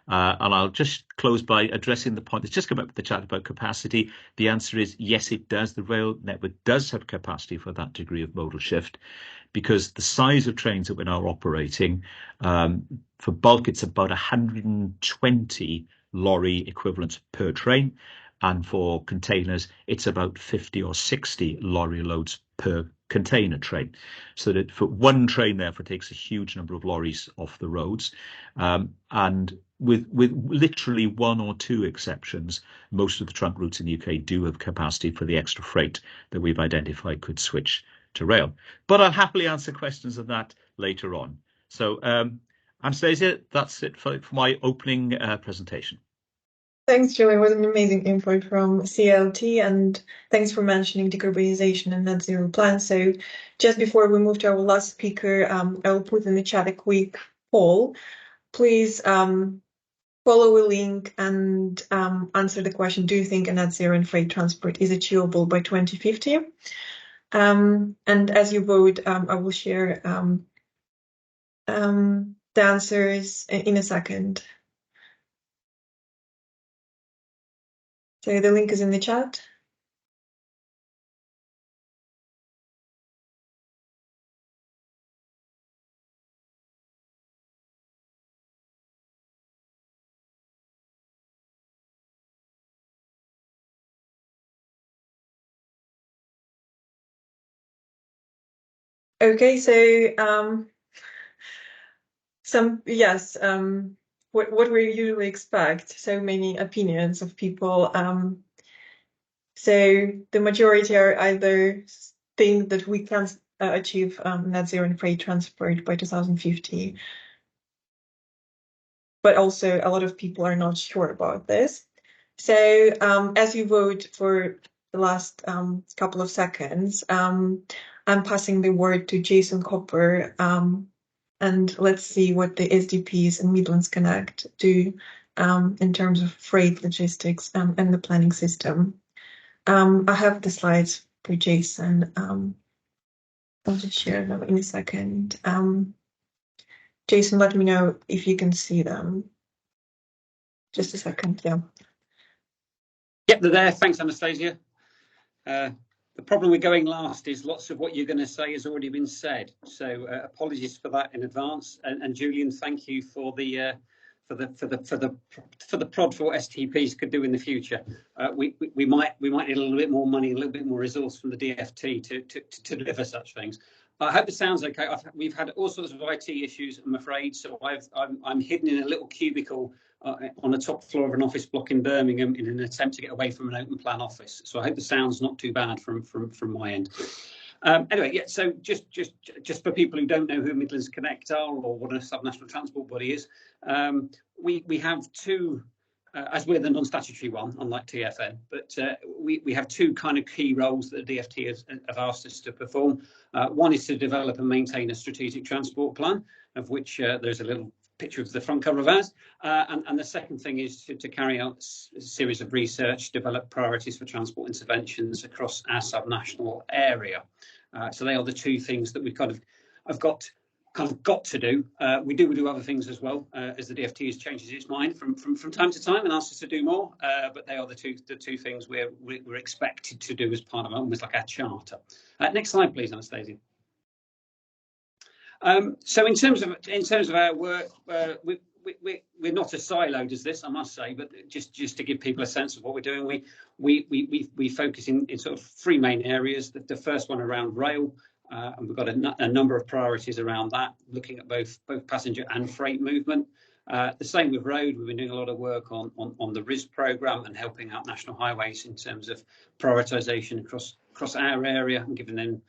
And I'll just close by addressing the point that's just come up with the chat about capacity. The answer is yes, it does. The rail network does have capacity for that degree of modal shift, because the size of trains that we're now operating, for bulk, it's about 120 lorry equivalents per train. And for containers, it's about 50 or 60 lorry loads per container train. So that for one train, therefore, takes a huge number of lorries off the roads. And with literally one or two exceptions, most of the trunk routes in the UK do have capacity for the extra freight that we've identified could switch to rail. But I'll happily answer questions of that later on. So Anastasia, that's it for my opening presentation. Thanks, Julian. It was an amazing info from CILT, and thanks for mentioning decarbonization and net zero plans. So just before we move to our last speaker, I'll put in the chat a quick poll. Please follow a link and answer the question, do you think a net zero in freight transport is achievable by 2050? And as you vote, I will share the answers in a second. So the link is in the chat. Okay, so what we usually expect, so many opinions of people. So the majority are either think that we can achieve net zero in freight transport by 2050, but also a lot of people are not sure about this. So as you vote for the last couple of seconds, I'm passing the word to Jason Copper, and let's see what the SDPs and Midlands Connect do in terms of freight logistics and the planning system. I have the slides for Jason. I'll just share them in a second. Jason, let me know if you can see them. Just a second, yeah. Yep, they're there. Thanks, Anastasia. The problem with going last is lots of what you're going to say has already been said. So apologies for that in advance. And Julian, thank you for the prod for what STPs could do in the future. We might need a little bit more money, a little bit more resource from the DFT to deliver such things. I hope it sounds okay. We've had all sorts of IT issues, I'm afraid. So I'm hidden in a little cubicle on the top floor of an office block in Birmingham in an attempt to get away from an open plan office. So I hope the sound's not too bad from my end. Anyway, yeah. So just for people who don't know who Midlands Connect are or what a subnational transport body is, we have two. As we're the non-statutory one, unlike TfN, but we have two kind of key roles that the DFT have asked us to perform. One is to develop and maintain a strategic transport plan, of which there's a little picture of the front cover of ours. And the second thing is to carry out a series of research, develop priorities for transport interventions across our subnational area. So they are the two things that we've kind of got to do. We do other things as well, as the DFT changes its mind from time to time and asks us to do more. But they are the two things we're expected to do as part of almost like our charter. Next slide, please, Anastasia. So in terms of our work, we're not as siloed as this, I must say, but just to give people a sense of what we're doing, we focus in sort of three main areas. The first one around rail. And we've got a number of priorities around that, looking at both passenger and freight movement. The same with road. We've been doing a lot of work on the RIS programme and helping out National Highways in terms of prioritisation across our area and giving them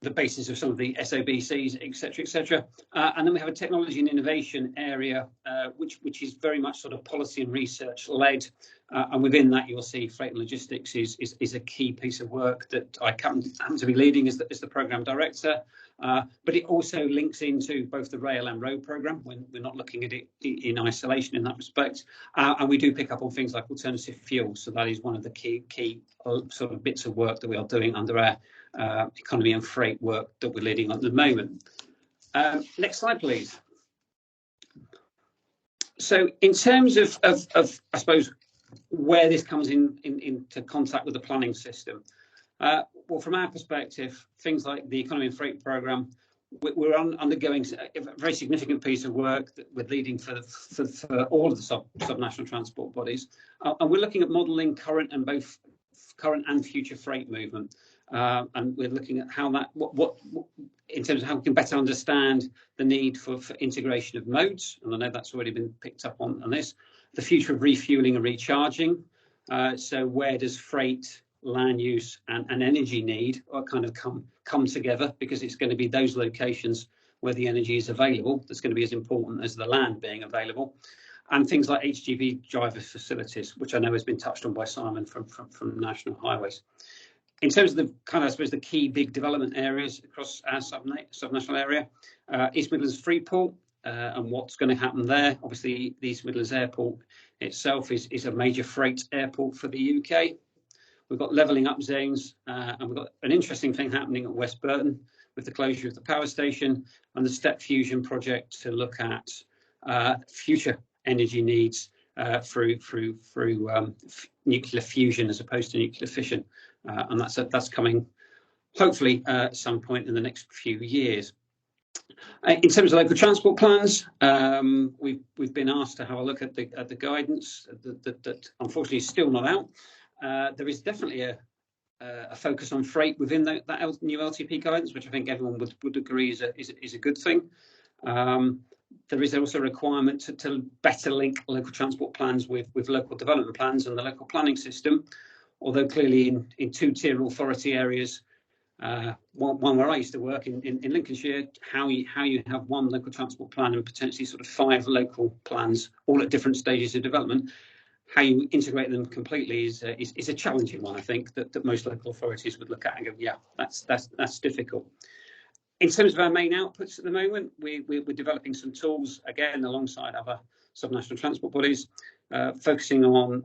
the basis of some of the SOBCs, etc. And then we have a technology and innovation area, which is very much sort of policy and research led. And within that, you'll see freight and logistics is a key piece of work that I happen to be leading as the programme director. But it also links into both the rail and road programme when we're not looking at it in isolation in that respect. And we do pick up on things like alternative fuels. So that is one of the key sort of bits of work that we are doing under our economy and freight work that we're leading on at the moment. Next slide, please. So in terms of I suppose where this comes into contact with the planning system, well, from our perspective, things like the economy and freight programme, we're undergoing a very significant piece of work that we're leading for all of the subnational transport bodies, and we're looking at modelling current and future freight movement. And we're looking at how that, what in terms of how we can better understand the need for integration of modes, and I know that's already been picked up on this. The future of refuelling and recharging. So where does freight, land use, and energy need kind of come together? Because it's going to be those locations where the energy is available that's going to be as important as the land being available. And things like HGV driver facilities, which I know has been touched on by Simon from National Highways. In terms of the kind of, I suppose, the key big development areas across our subnational area, East Midlands Freeport and what's going to happen there. Obviously, the East Midlands Airport itself is a major freight airport for the UK. We've got levelling up zones, and we've got an interesting thing happening at West Burton with the closure of the power station and the Step Fusion project to look at future energy needs through nuclear fusion as opposed to nuclear fission. And that's coming hopefully at some point in the next few years. In terms of local transport plans, we've been asked to have a look at the guidance that unfortunately is still not out. There is definitely a focus on freight within that new LTP guidance, which I think everyone would agree is a good thing. There is also a requirement to better link local transport plans with local development plans and the local planning system. Although clearly in two-tier authority areas, one where I used to work in Lincolnshire, how you have one local transport plan and potentially sort of 5 local plans, all at different stages of development, how you integrate them completely is a challenging one. I think that most local authorities would look at and go, yeah, that's difficult. In terms of our main outputs at the moment, we're developing some tools, again, alongside other subnational transport bodies, focusing on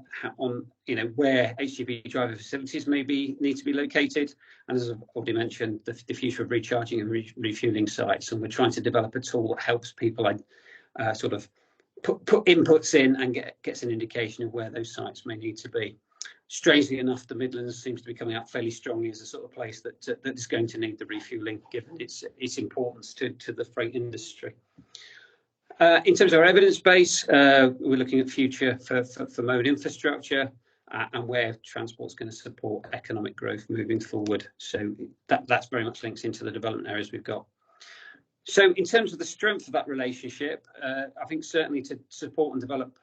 where HGV driver facilities need to be located, and as I've already mentioned, the future of recharging and refueling sites. And we're trying to develop a tool that helps people sort of put inputs in and gets an indication of where those sites may need to be. Strangely enough, the Midlands seems to be coming up fairly strongly as a sort of place that is going to need the refueling, given its importance to the freight industry. In terms of our evidence base, we're looking at future for mode infrastructure and where transport's going to support economic growth moving forward. So that's very much links into the development areas we've got. So in terms of the strength of that relationship, I think certainly to support and develop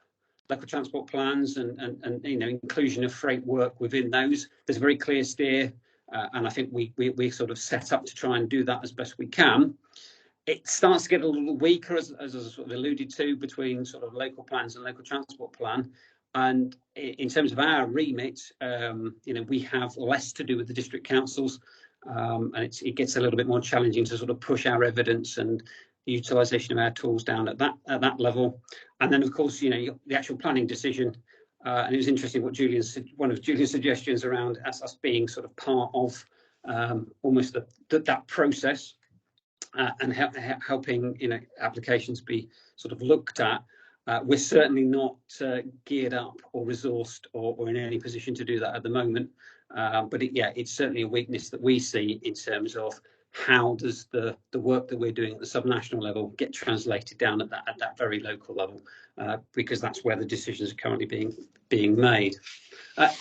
local transport plans and inclusion of freight work within those, there's a very clear steer, and I think we sort of set up to try and do that as best we can. It starts to get a little weaker, as I sort of alluded to, between sort of local plans and local transport plan. And in terms of our remit, we have less to do with the district councils, and it gets a little bit more challenging to sort of push our evidence and the utilisation of our tools down at that level. And then, of course, the actual planning decision. And it was interesting what one of Julian's suggestions around us being sort of part of almost that process. And helping applications be sort of looked at. We're certainly not geared up or resourced or in any position to do that at the moment. But it's certainly a weakness that we see in terms of how does the work that we're doing at the subnational level get translated down at that very local level, because that's where the decisions are currently being made.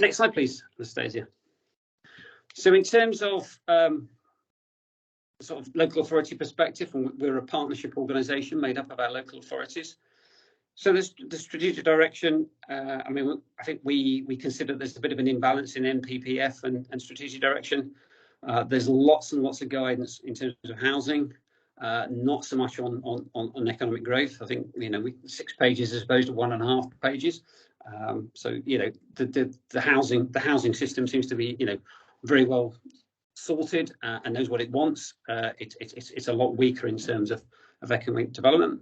Next slide, please, Anastasia. So in terms of sort of local authority perspective, and we're a partnership organisation made up of our local authorities. So the strategic direction, I think we consider there's a bit of an imbalance in NPPF and strategic direction. There's lots and lots of guidance in terms of housing, not so much on economic growth. I think 6 pages as opposed to 1.5 pages. So the housing system seems to be very well sorted and knows what it wants. It's a lot weaker in terms of economic development.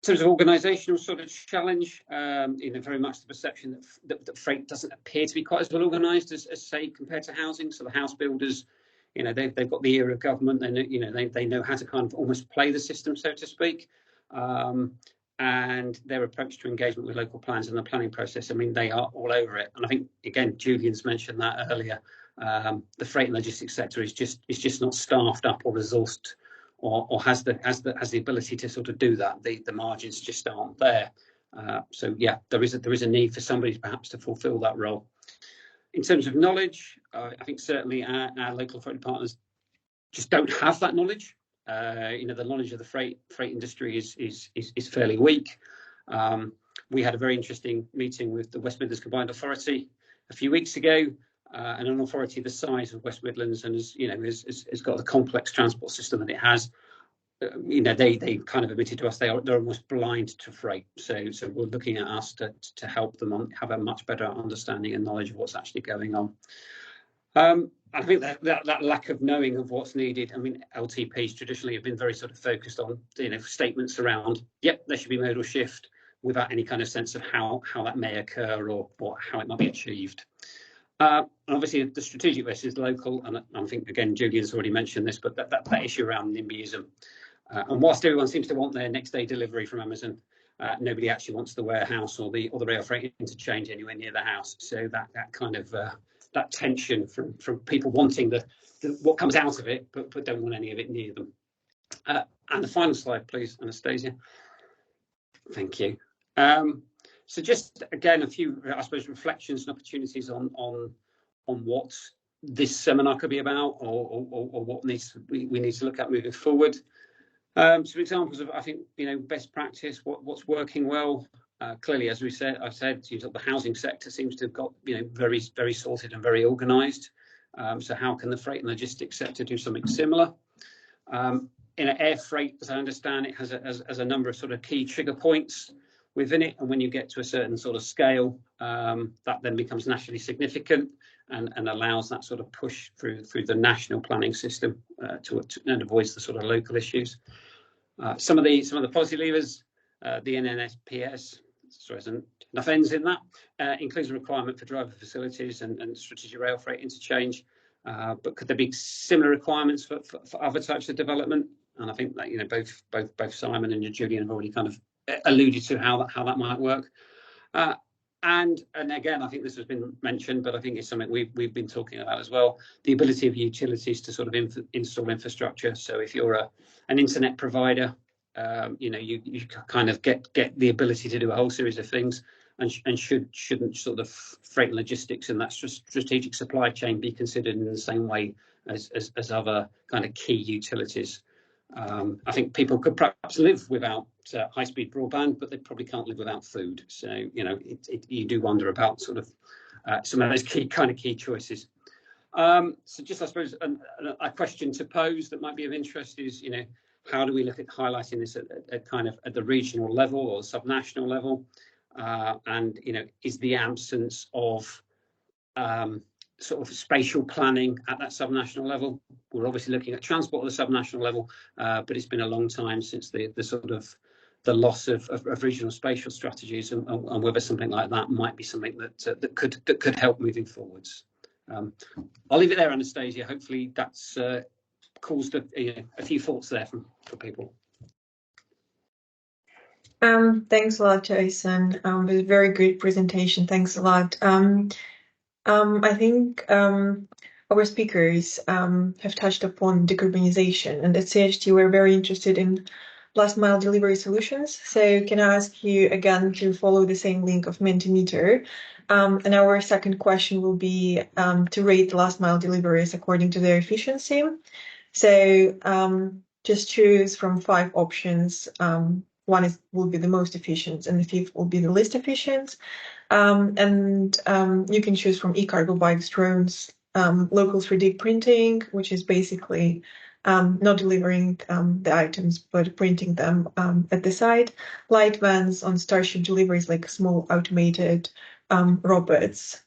In terms of organisational sort of challenge, very much the perception that freight doesn't appear to be quite as well organised as say compared to housing. So the house builders, they've got the ear of government. They know how to kind of almost play the system, so to speak. And their approach to engagement with local plans and the planning process, they are all over it. And I think again, Julian's mentioned that earlier. The freight and logistics sector is just not staffed up or resourced or has the ability to sort of do that. The margins just aren't there. So yeah, there is a need for somebody perhaps to fulfil that role. In terms of knowledge, I think certainly our local authority partners just don't have that knowledge. The knowledge of the freight industry is fairly weak. We had a very interesting meeting with the West Midlands Combined Authority a few weeks ago. And an authority the size of West Midlands and has got the complex transport system that it has, they kind of admitted to us they're almost blind to freight. So we're looking at us to help them have a much better understanding and knowledge of what's actually going on. I think that lack of knowing of what's needed. LTPs traditionally have been very sort of focused on statements around, yep, there should be modal shift, without any kind of sense of how that may occur or how it might be achieved. Obviously, the strategic risk is local, and I think again Julian's already mentioned this, but that issue around NIMBYism, and whilst everyone seems to want their next day delivery from Amazon, nobody actually wants the warehouse or the rail freight interchange anywhere near the house. So that kind of that tension from people wanting what comes out of it, but don't want any of it near them. And the final slide, please, Anastasia. Thank you. So just again, a few, I suppose, reflections and opportunities on what this seminar could be about, or what we need to look at moving forward. Some examples of, I think, best practice, what's working well. Clearly, as I've said, the housing sector seems to have got very, very sorted and very organised. So how can the freight and logistics sector do something similar? In air freight, as I understand, it has a number of sort of key trigger points, within it. And when you get to a certain sort of scale, that then becomes nationally significant and allows that sort of push through the national planning system and avoids the sort of local issues. Some of the policy levers, the NNSPS, sorry, there's enough ends in that, includes a requirement for driver facilities and strategic rail freight interchange. But could there be similar requirements for other types of development? And I think that, you know, both Simon and Julian have already kind of alluded to how that might work. And again, I think this has been mentioned, but I think it's something we've been talking about as well. The ability of utilities to sort of install infrastructure. So if you're an internet provider, you know, you kind of get the ability to do a whole series of things, and shouldn't sort of freight and logistics and that strategic supply chain be considered in the same way as other kind of key utilities. I think people could perhaps live without high-speed broadband, but they probably can't live without food. So, you know, you do wonder about sort of some of those key choices. So just, I suppose, a question to pose that might be of interest is, you know, how do we look at highlighting this at kind of at the regional level or subnational level? And, you know, is the absence of sort of spatial planning at that subnational level? We're obviously looking at transport at the subnational level, but it's been a long time since the sort of the loss of regional spatial strategies, and whether something like that might be something that could help moving forwards. I'll leave it there, Anastasia. Hopefully that's caused a few thoughts there for people. Thanks a lot, Jason. It was a very good presentation. Thanks a lot. I think our speakers have touched upon decarbonization, and at CHT we're very interested in last mile delivery solutions. So can I ask you again to follow the same link of Mentimeter? And our second question will be to rate the last mile deliveries according to their efficiency. So just choose from 5 options. One will be the most efficient, and the 5th will be the least efficient. And you can choose from e-cargo bikes, drones, local 3D printing, which is basically not delivering the items, but printing them at the site. Light vans on Starship deliveries, like small automated robots.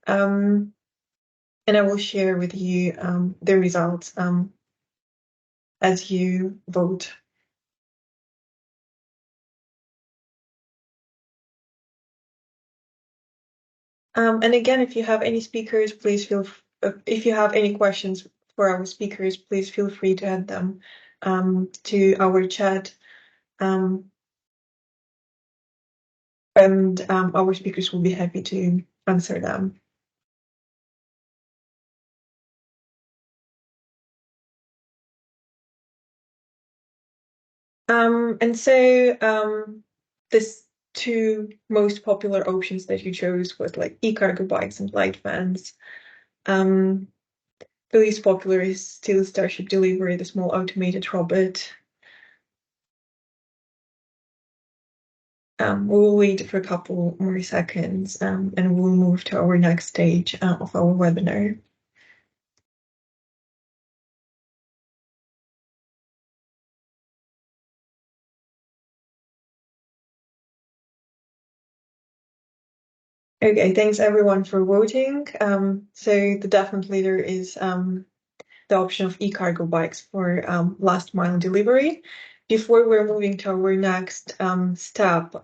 And I will share with you the results as you vote. And again, if you have any speakers, please if you have any questions for our speakers, please feel free to add them to our chat. And our speakers will be happy to answer them. And so this 2 most popular options that you chose was like e-cargo bikes and light vans. The least popular is still Starship Delivery, the small automated robot. We'll wait for a couple more seconds and we'll move to our next stage of our webinar. Okay, thanks everyone for voting. So the definite leader is the option of e-cargo bikes for last mile delivery. Before we're moving to our next step,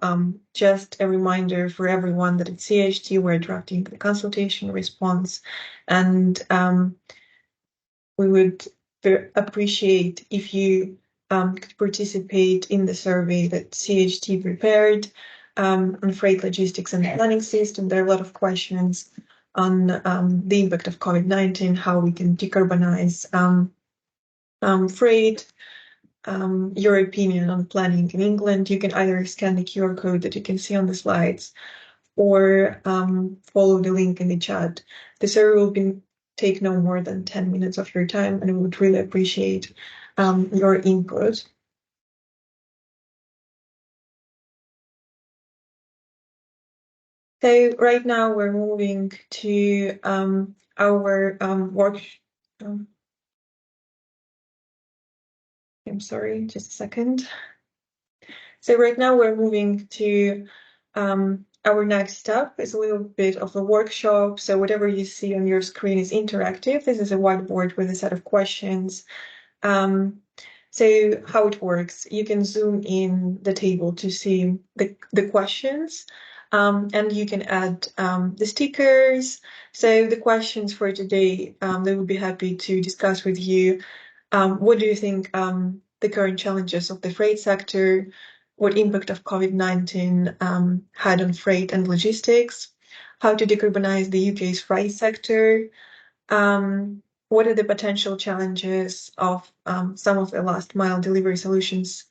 just a reminder for everyone that at CHT we're drafting the consultation response, and we would appreciate if you could participate in the survey that CHT prepared on freight logistics and the planning system. There are a lot of questions on the impact of COVID-19, how we can decarbonize freight, your opinion on planning in England. You can either scan the QR code that you can see on the slides or follow the link in the chat. The survey will take no more than 10 minutes of your time, and we would really appreciate your input. So right now we're moving to our workshop. I'm sorry, just a second. So right now we're moving to our next step. Is a little bit of a workshop. So whatever you see on your screen is interactive. This is a whiteboard with a set of questions. So how it works, you can zoom in the table to see the questions, and you can add the stickers. So the questions for today, they would be happy to discuss with you. What do you think the current challenges of the freight sector, what impact of COVID-19 had on freight and logistics, how to decarbonize the UK's freight sector, what are the potential challenges of some of the last mile delivery solutions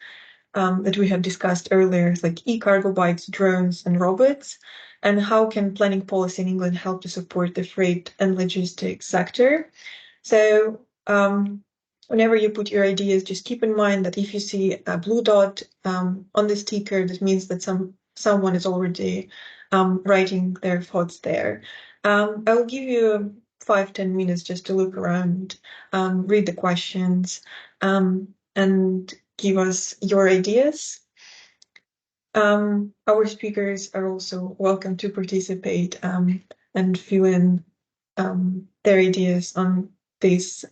that we have discussed earlier, like e-cargo bikes, drones, and robots, and how can planning policy in England help to support the freight and logistics sector? So whenever you put your ideas, just keep in mind that if you see a blue dot on the sticker, that means that someone is already writing their thoughts there. I will give you 5-10 minutes just to look around, read the questions, and give us your ideas. Our speakers are also welcome to participate and fill in their ideas on these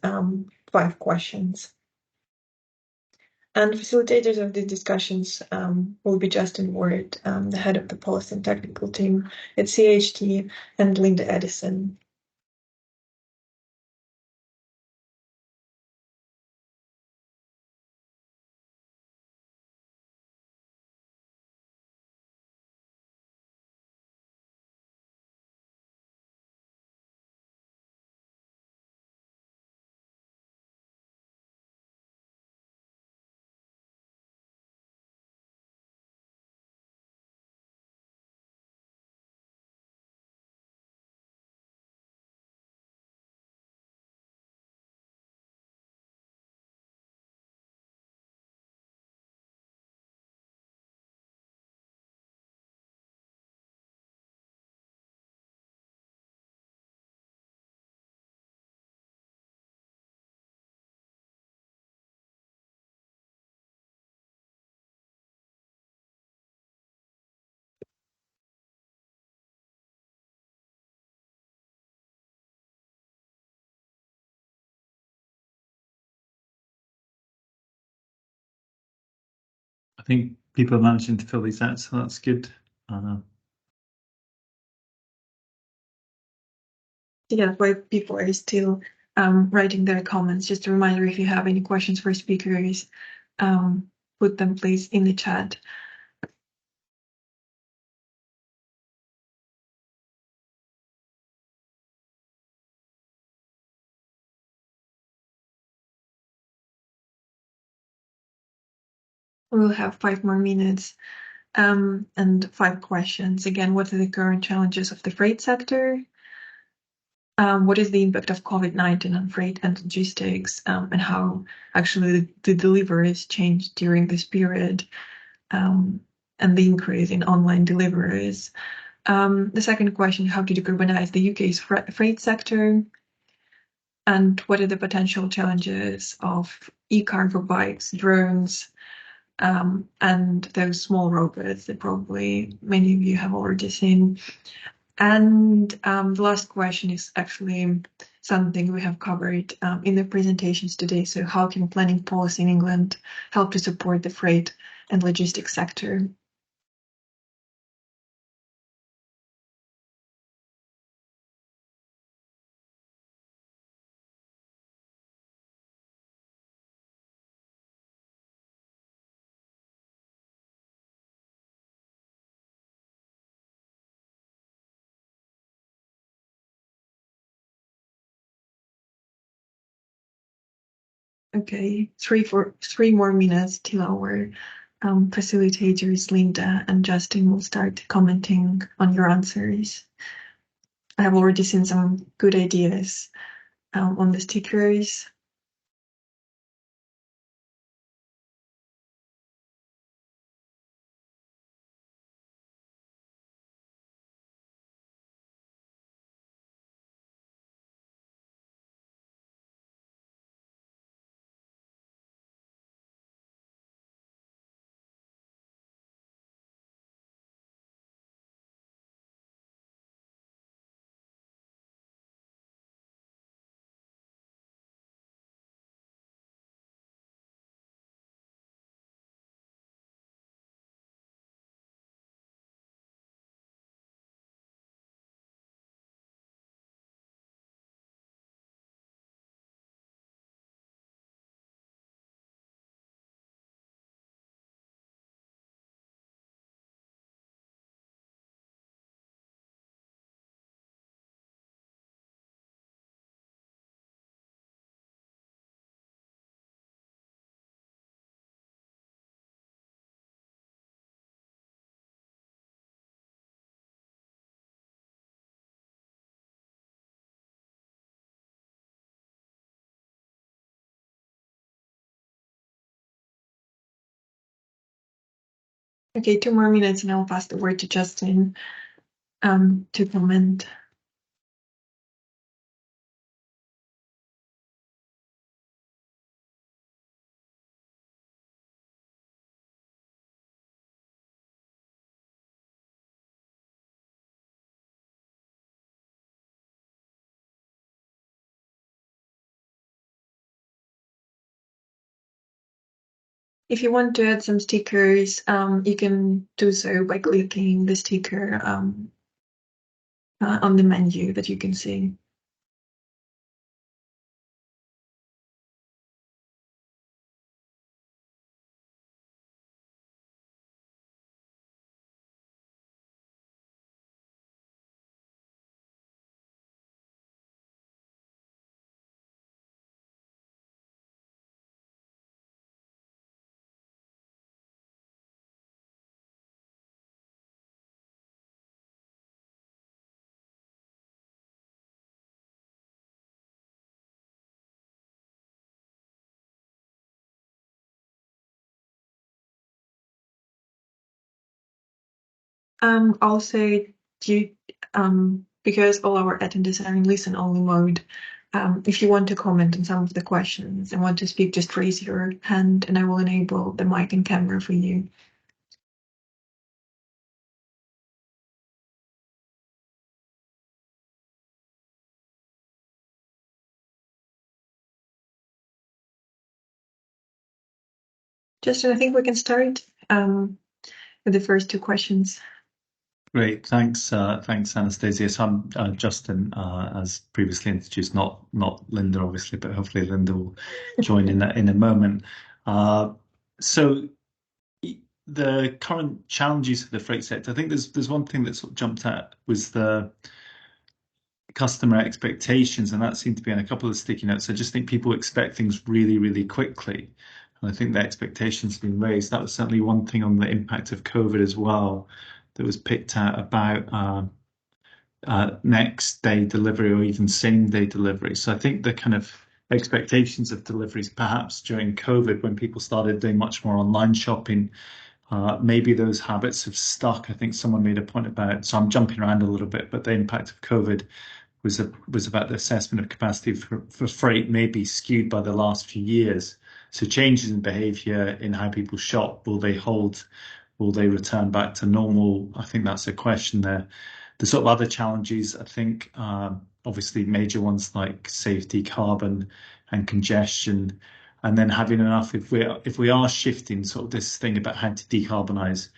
5 questions. And facilitators of the discussions will be Justin Ward, the head of the policy and technical team at CILT, and Lynda Addison. I think people are managing to fill these out, so that's good. Yeah, while people are still writing their comments, just a reminder, if you have any questions for speakers, put them please in the chat. We'll have 5 more minutes and 5 questions. Again, what are the current challenges of the freight sector? What is the impact of COVID-19 on freight and logistics, and how actually the deliveries changed during this period, and the increase in online deliveries? The second question, how to decarbonize the UK's freight sector? And what are the potential challenges of e-cargo bikes, drones, and those small robots that probably many of you have already seen? And the last question is actually something we have covered in the presentations today. So how can planning policy in England help to support the freight and logistics sector? Okay, 3 more minutes till our facilitators, Lynda and Justin, will start commenting on your answers. I have already seen some good ideas on the stickers. Okay, 2 more minutes and I'll pass the word to Justin to comment. If you want to add some stickers, you can do so by clicking the sticker on the menu that you can see. Also, because all our attendees are in listen-only mode, if you want to comment on some of the questions and want to speak, just raise your hand and I will enable the mic and camera for you. Justin, I think we can start with the first 2 questions. Great, thanks, Anastasia. So I'm Justin, as previously introduced, not Lynda, obviously, but hopefully Lynda will join in a moment. So the current challenges for the freight sector, I think there's one thing that sort of jumped out was the customer expectations, and that seemed to be on a couple of sticky notes. I just think people expect things really, really quickly. And I think the expectations have been raised. That was certainly one thing on the impact of COVID as well that was picked out about next day delivery or even same day delivery. So I think the kind of expectations of deliveries perhaps during COVID, when people started doing much more online shopping, maybe those habits have stuck. I think someone made a point about, so I'm jumping around a little bit, but the impact of COVID was about the assessment of capacity for freight maybe skewed by the last few years. So changes in behaviour in how people shop, will they hold? Will they return back to normal? I think that's a question there. The sort of other challenges, I think, obviously major ones like safety, carbon, and congestion, and then having enough. If we are shifting sort of this thing about how to decarbonise,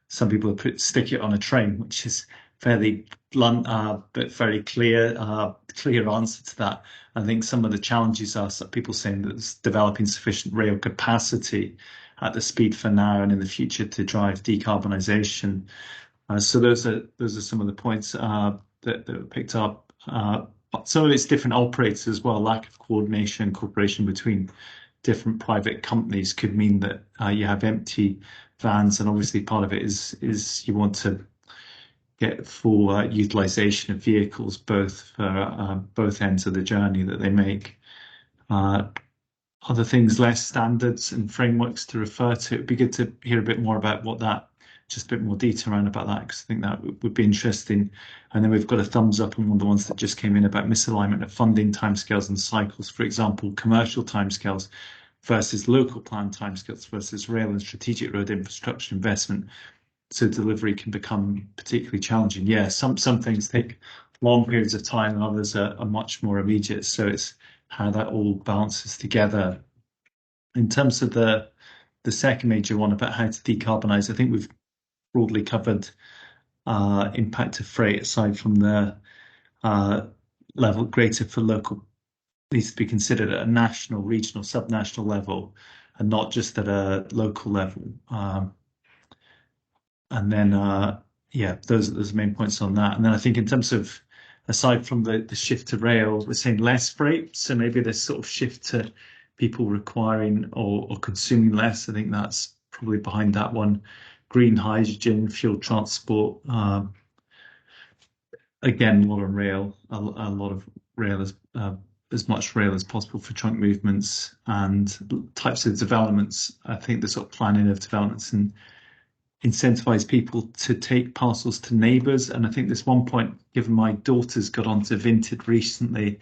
some people have stick it on a train, which is fairly blunt, but very clear answer to that. I think some of the challenges are people saying that it's developing sufficient rail capacity at the speed for now and in the future to drive decarbonisation. So those are some of the points that were picked up. Some of it's different operators as well. Lack of coordination and cooperation between different private companies could mean that you have empty vans, and obviously part of it is you want to get full utilization of vehicles, both for both ends of the journey that they make. Other things, less standards and frameworks to refer to. It'd be good to hear a bit more about what that, just a bit more detail around about that, because I think that would be interesting. And then we've got a thumbs up on one of the ones that just came in about misalignment of funding timescales and cycles. For example, commercial timescales versus local plan timescales versus rail and strategic road infrastructure investment. So delivery can become particularly challenging. Yeah, some things take long periods of time and others are much more immediate. So it's how that all balances together. In terms of the second major one about how to decarbonise, I think we've broadly covered impact of freight aside from the level greater for local, needs to be considered at a national, regional, subnational level and not just at a local level. And then, yeah, those are the main points on that. And then I think in terms of, aside from the shift to rail, we're seeing less freight. So maybe this sort of shift to people requiring or consuming less. I think that's probably behind that one. Green hydrogen, fuel transport. Again, a lot of rail, a lot of rail as much rail as possible for trunk movements and types of developments. I think the sort of planning of developments and incentivize people to take parcels to neighbours. And I think there's one point, given my daughter's got onto Vinted recently,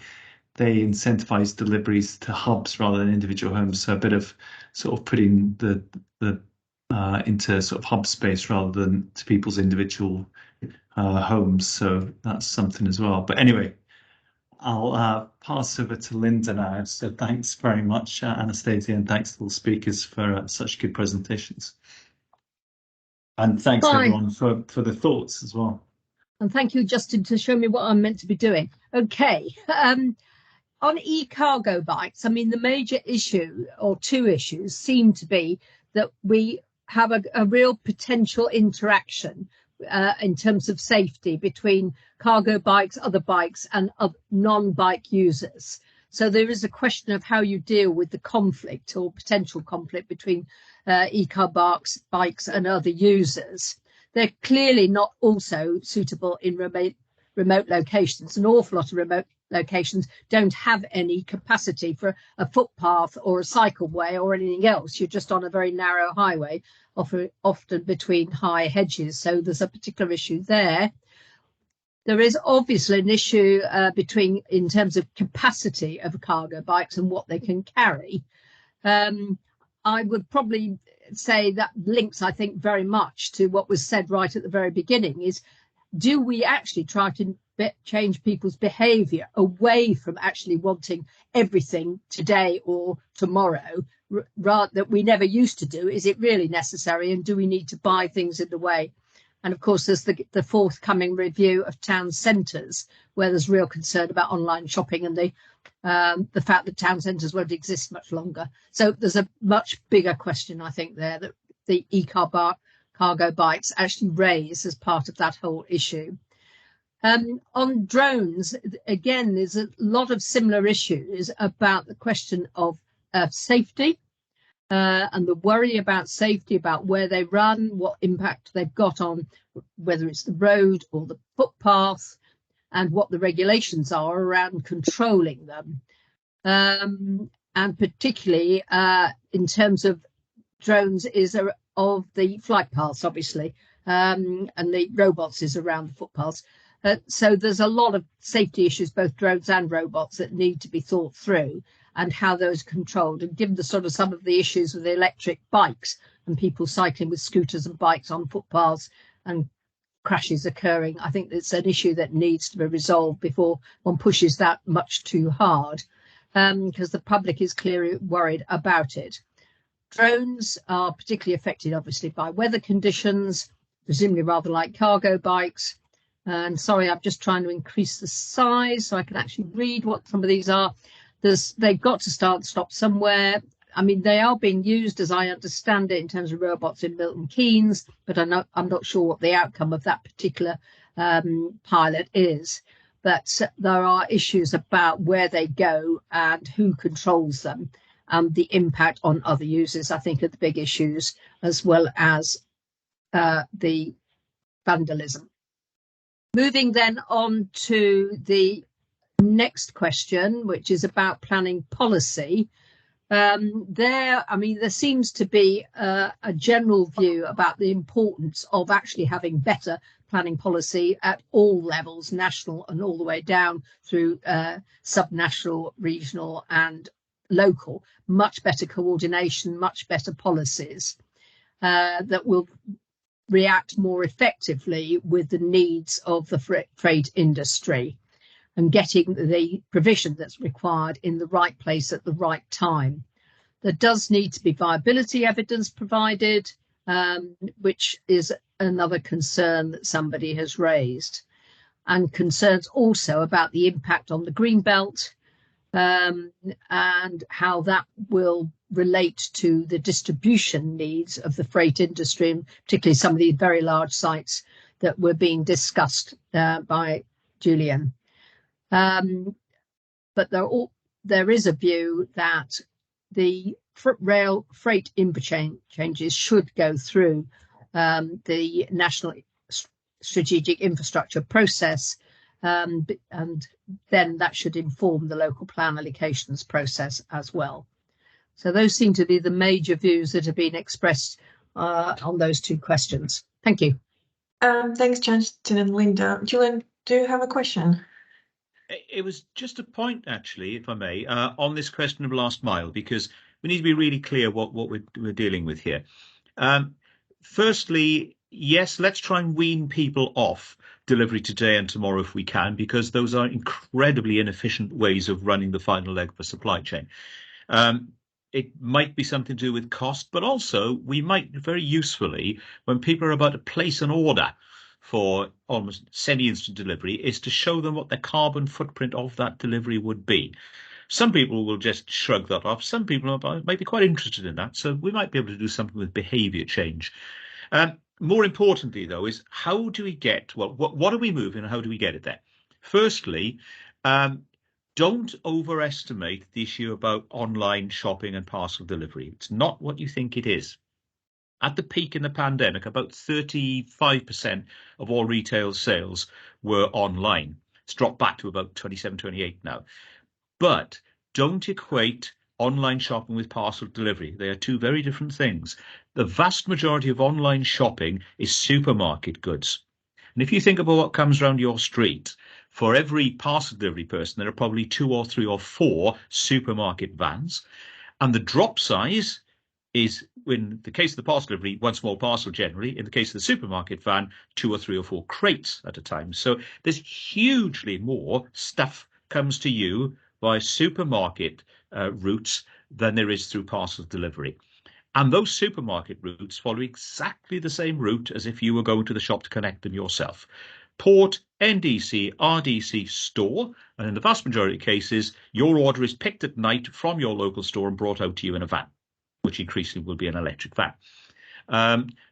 they incentivize deliveries to hubs rather than individual homes. So a bit of sort of putting the into sort of hub space rather than to people's individual homes. So that's something as well. But anyway, I'll pass over to Lynda now. So thanks very much, Anastasia, and thanks to all speakers for such good presentations. And thanks everyone for the thoughts as well. And thank you, Justin, to show me what I'm meant to be doing. Okay. On e-cargo bikes, I mean, the major issue or two issues seem to be that we have a real potential interaction in terms of safety between cargo bikes, other bikes and non-bike users. So there is a question of how you deal with the conflict or potential conflict between e-car bikes and other users. They're clearly not also suitable in remote locations. An awful lot of remote locations don't have any capacity for a footpath or a cycleway or anything else. You're just on a very narrow highway, often between high hedges. So there's a particular issue there. There is obviously an issue in terms of capacity of cargo bikes and what they can carry. I would probably say that links, I think, very much to what was said right at the very beginning is, do we actually try to change people's behaviour away from actually wanting everything today or tomorrow, that we never used to do? Is it really necessary, and do we need to buy things in the way? And of course, there's the forthcoming review of town centres, where there's real concern about online shopping and the fact that town centres won't exist much longer. So there's a much bigger question, I think, there that the cargo bikes actually raise as part of that whole issue. On drones, again, there's a lot of similar issues about the question of safety and the worry about safety, about where they run, what impact they've got on whether it's the road or the footpath, and what the regulations are around controlling them. And particularly in terms of drones is of the flight paths, obviously, and the robots is around the footpaths. So there's a lot of safety issues, both drones and robots, that need to be thought through, and how those are controlled. And given the sort of some of the issues with the electric bikes and people cycling with scooters and bikes on footpaths and crashes occurring, I think it's an issue that needs to be resolved before one pushes that much too hard, because the public is clearly worried about it. Drones are particularly affected, obviously, by weather conditions, presumably rather like cargo bikes. And sorry, I'm just trying to increase the size so I can actually read what some of these are. They've got to start and stop somewhere. I mean, they are being used, as I understand it, in terms of robots in Milton Keynes, but I'm not sure what the outcome of that particular pilot is. But there are issues about where they go and who controls them, and the impact on other users, I think, are the big issues, as well as the vandalism. Moving then on to the next question, which is about planning policy. There seems to be a general view about the importance of actually having better planning policy at all levels, national and all the way down through subnational, regional and local. Much better coordination, much better policies that will react more effectively with the needs of the freight industry, and getting the provision that's required in the right place at the right time. There does need to be viability evidence provided, which is another concern that somebody has raised, and concerns also about the impact on the green belt and how that will relate to the distribution needs of the freight industry, and particularly some of these very large sites that were being discussed by Julian. But there is a view that the rail freight interchanges should go through the national strategic infrastructure process, and then that should inform the local plan allocations process as well. So those seem to be the major views that have been expressed on those two questions. Thank you. Thanks, Justin and Linda. Julian, do you have a question? It was just a point, actually, if I may, on this question of last mile, because we need to be really clear what we're dealing with here. Firstly, yes, let's try and wean people off delivery today and tomorrow if we can, because those are incredibly inefficient ways of running the final leg of the supply chain. It might be something to do with cost, but also we might very usefully, when people are about to place an order for almost semi-instant delivery, is to show them what the carbon footprint of that delivery would be. Some people will just shrug that off. Some people might be quite interested in that. So we might be able to do something with behaviour change. More importantly, though, is how do we get, well, what are we moving and how do we get it there? Firstly, don't overestimate the issue about online shopping and parcel delivery. It's not what you think it is. At the peak in the pandemic, about 35% of all retail sales were online. It's dropped back to about 27, 28 now. But don't equate online shopping with parcel delivery. They are two very different things. The vast majority of online shopping is supermarket goods. And if you think about what comes around your street, for every parcel delivery person, there are probably 2 or 3 or 4 supermarket vans. And the drop size is, in the case of the parcel delivery, 1 small parcel generally. In the case of the supermarket van, 2 or 3 or 4 crates at a time. So there's hugely more stuff comes to you by supermarket routes than there is through parcel delivery. And those supermarket routes follow exactly the same route as if you were going to the shop to collect them yourself. Port, NDC, RDC, store, and in the vast majority of cases, your order is picked at night from your local store and brought out to you in a van, which increasingly will be an electric van.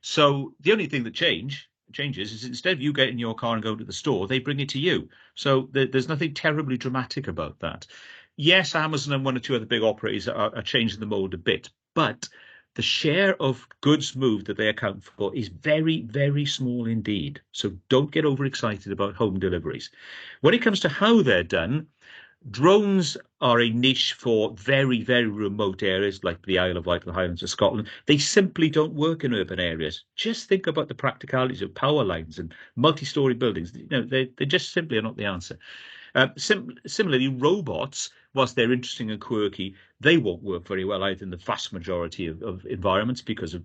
So the only thing that changes is instead of you getting your car and going to the store, they bring it to you. So there's nothing terribly dramatic about that. Yes, Amazon and 1 or 2 other big operators are changing the mold a bit, but the share of goods moved that they account for is very, very small indeed. So don't get overexcited about home deliveries. When it comes to how they're done, drones are a niche for very, very remote areas like the Isle of Wight, the Highlands of Scotland. They simply don't work in urban areas. Just think about the practicalities of power lines and multi-story buildings. You know, they just simply are not the answer. Similarly, robots, whilst they're interesting and quirky, they won't work very well either in the vast majority of environments because of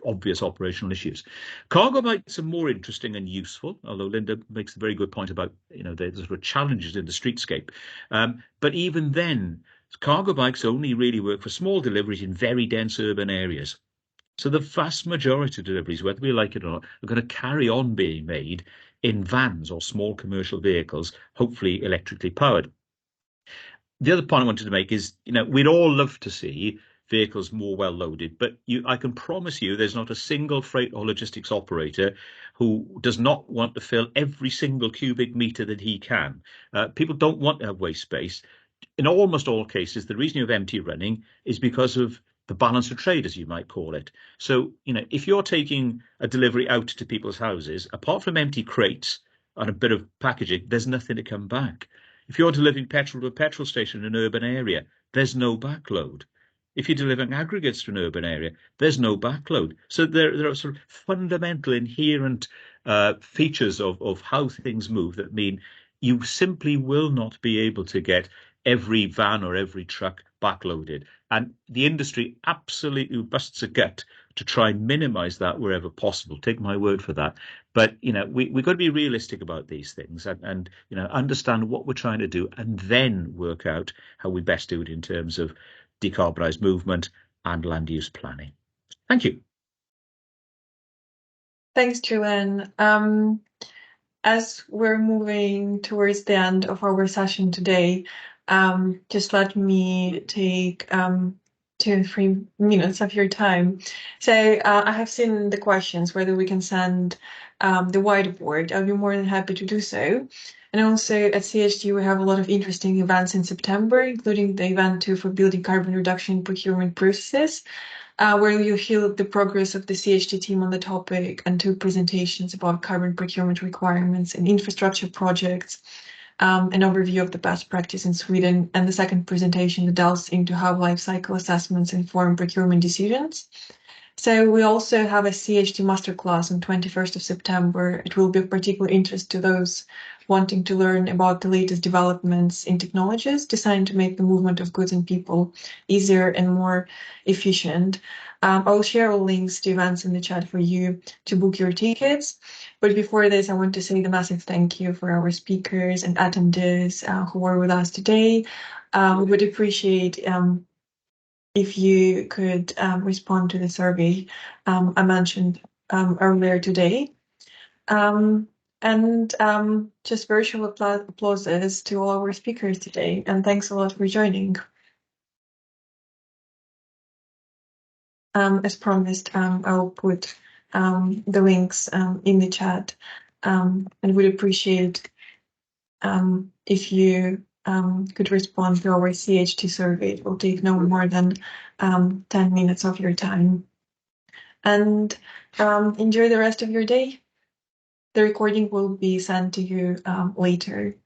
obvious operational issues. Cargo bikes are more interesting and useful, although Lynda makes a very good point about, you know, the sort of challenges in the streetscape. But even then, cargo bikes only really work for small deliveries in very dense urban areas. So the vast majority of deliveries, whether we like it or not, are going to carry on being made in vans or small commercial vehicles, hopefully electrically powered. The other point I wanted to make is, you know, we'd all love to see vehicles more well loaded, but I can promise you there's not a single freight or logistics operator who does not want to fill every single cubic meter that he can. People don't want to have waste space. In almost all cases, the reason you have empty running is because of the balance of trade, as you might call it. So, you know, if you're taking a delivery out to people's houses, apart from empty crates and a bit of packaging, there's nothing to come back. If you're delivering petrol to a petrol station in an urban area, there's no backload. If you're delivering aggregates to an urban area, there's no backload. So there are sort of fundamental inherent features of how things move that mean you simply will not be able to get every van or every truck backloaded. And the industry absolutely busts a gut to try and minimize that wherever possible. Take my word for that. But, you know, we've got to be realistic about these things and, you know, understand what we're trying to do and then work out how we best do it in terms of decarbonised movement and land use planning. Thank you. Thanks, Julian. As we're moving towards the end of our session today, just let me take 2 or 3 minutes of your time. So I have seen the questions, whether we can send the whiteboard. I'll be more than happy to do so. And also at CHT, we have a lot of interesting events in September, including the event 2 for building carbon reduction procurement processes, where you hear the progress of the CHT team on the topic, and 2 presentations about carbon procurement requirements and infrastructure projects, an overview of the best practice in Sweden, and the second presentation that delves into how life cycle assessments inform procurement decisions. So we also have a CHT masterclass on 21st of September. It will be of particular interest to those wanting to learn about the latest developments in technologies designed to make the movement of goods and people easier and more efficient. I will share all links to events in the chat for you to book your tickets. But before this, I want to say the massive thank you for our speakers and attendees who were with us today. We would appreciate if you could respond to the survey I mentioned earlier today. And just virtual applauses to all our speakers today. And thanks a lot for joining. As promised, I'll put the links in the chat and would appreciate if you could respond to our CHT survey. It will take no more than 10 minutes of your time. And enjoy the rest of your day. The recording will be sent to you later.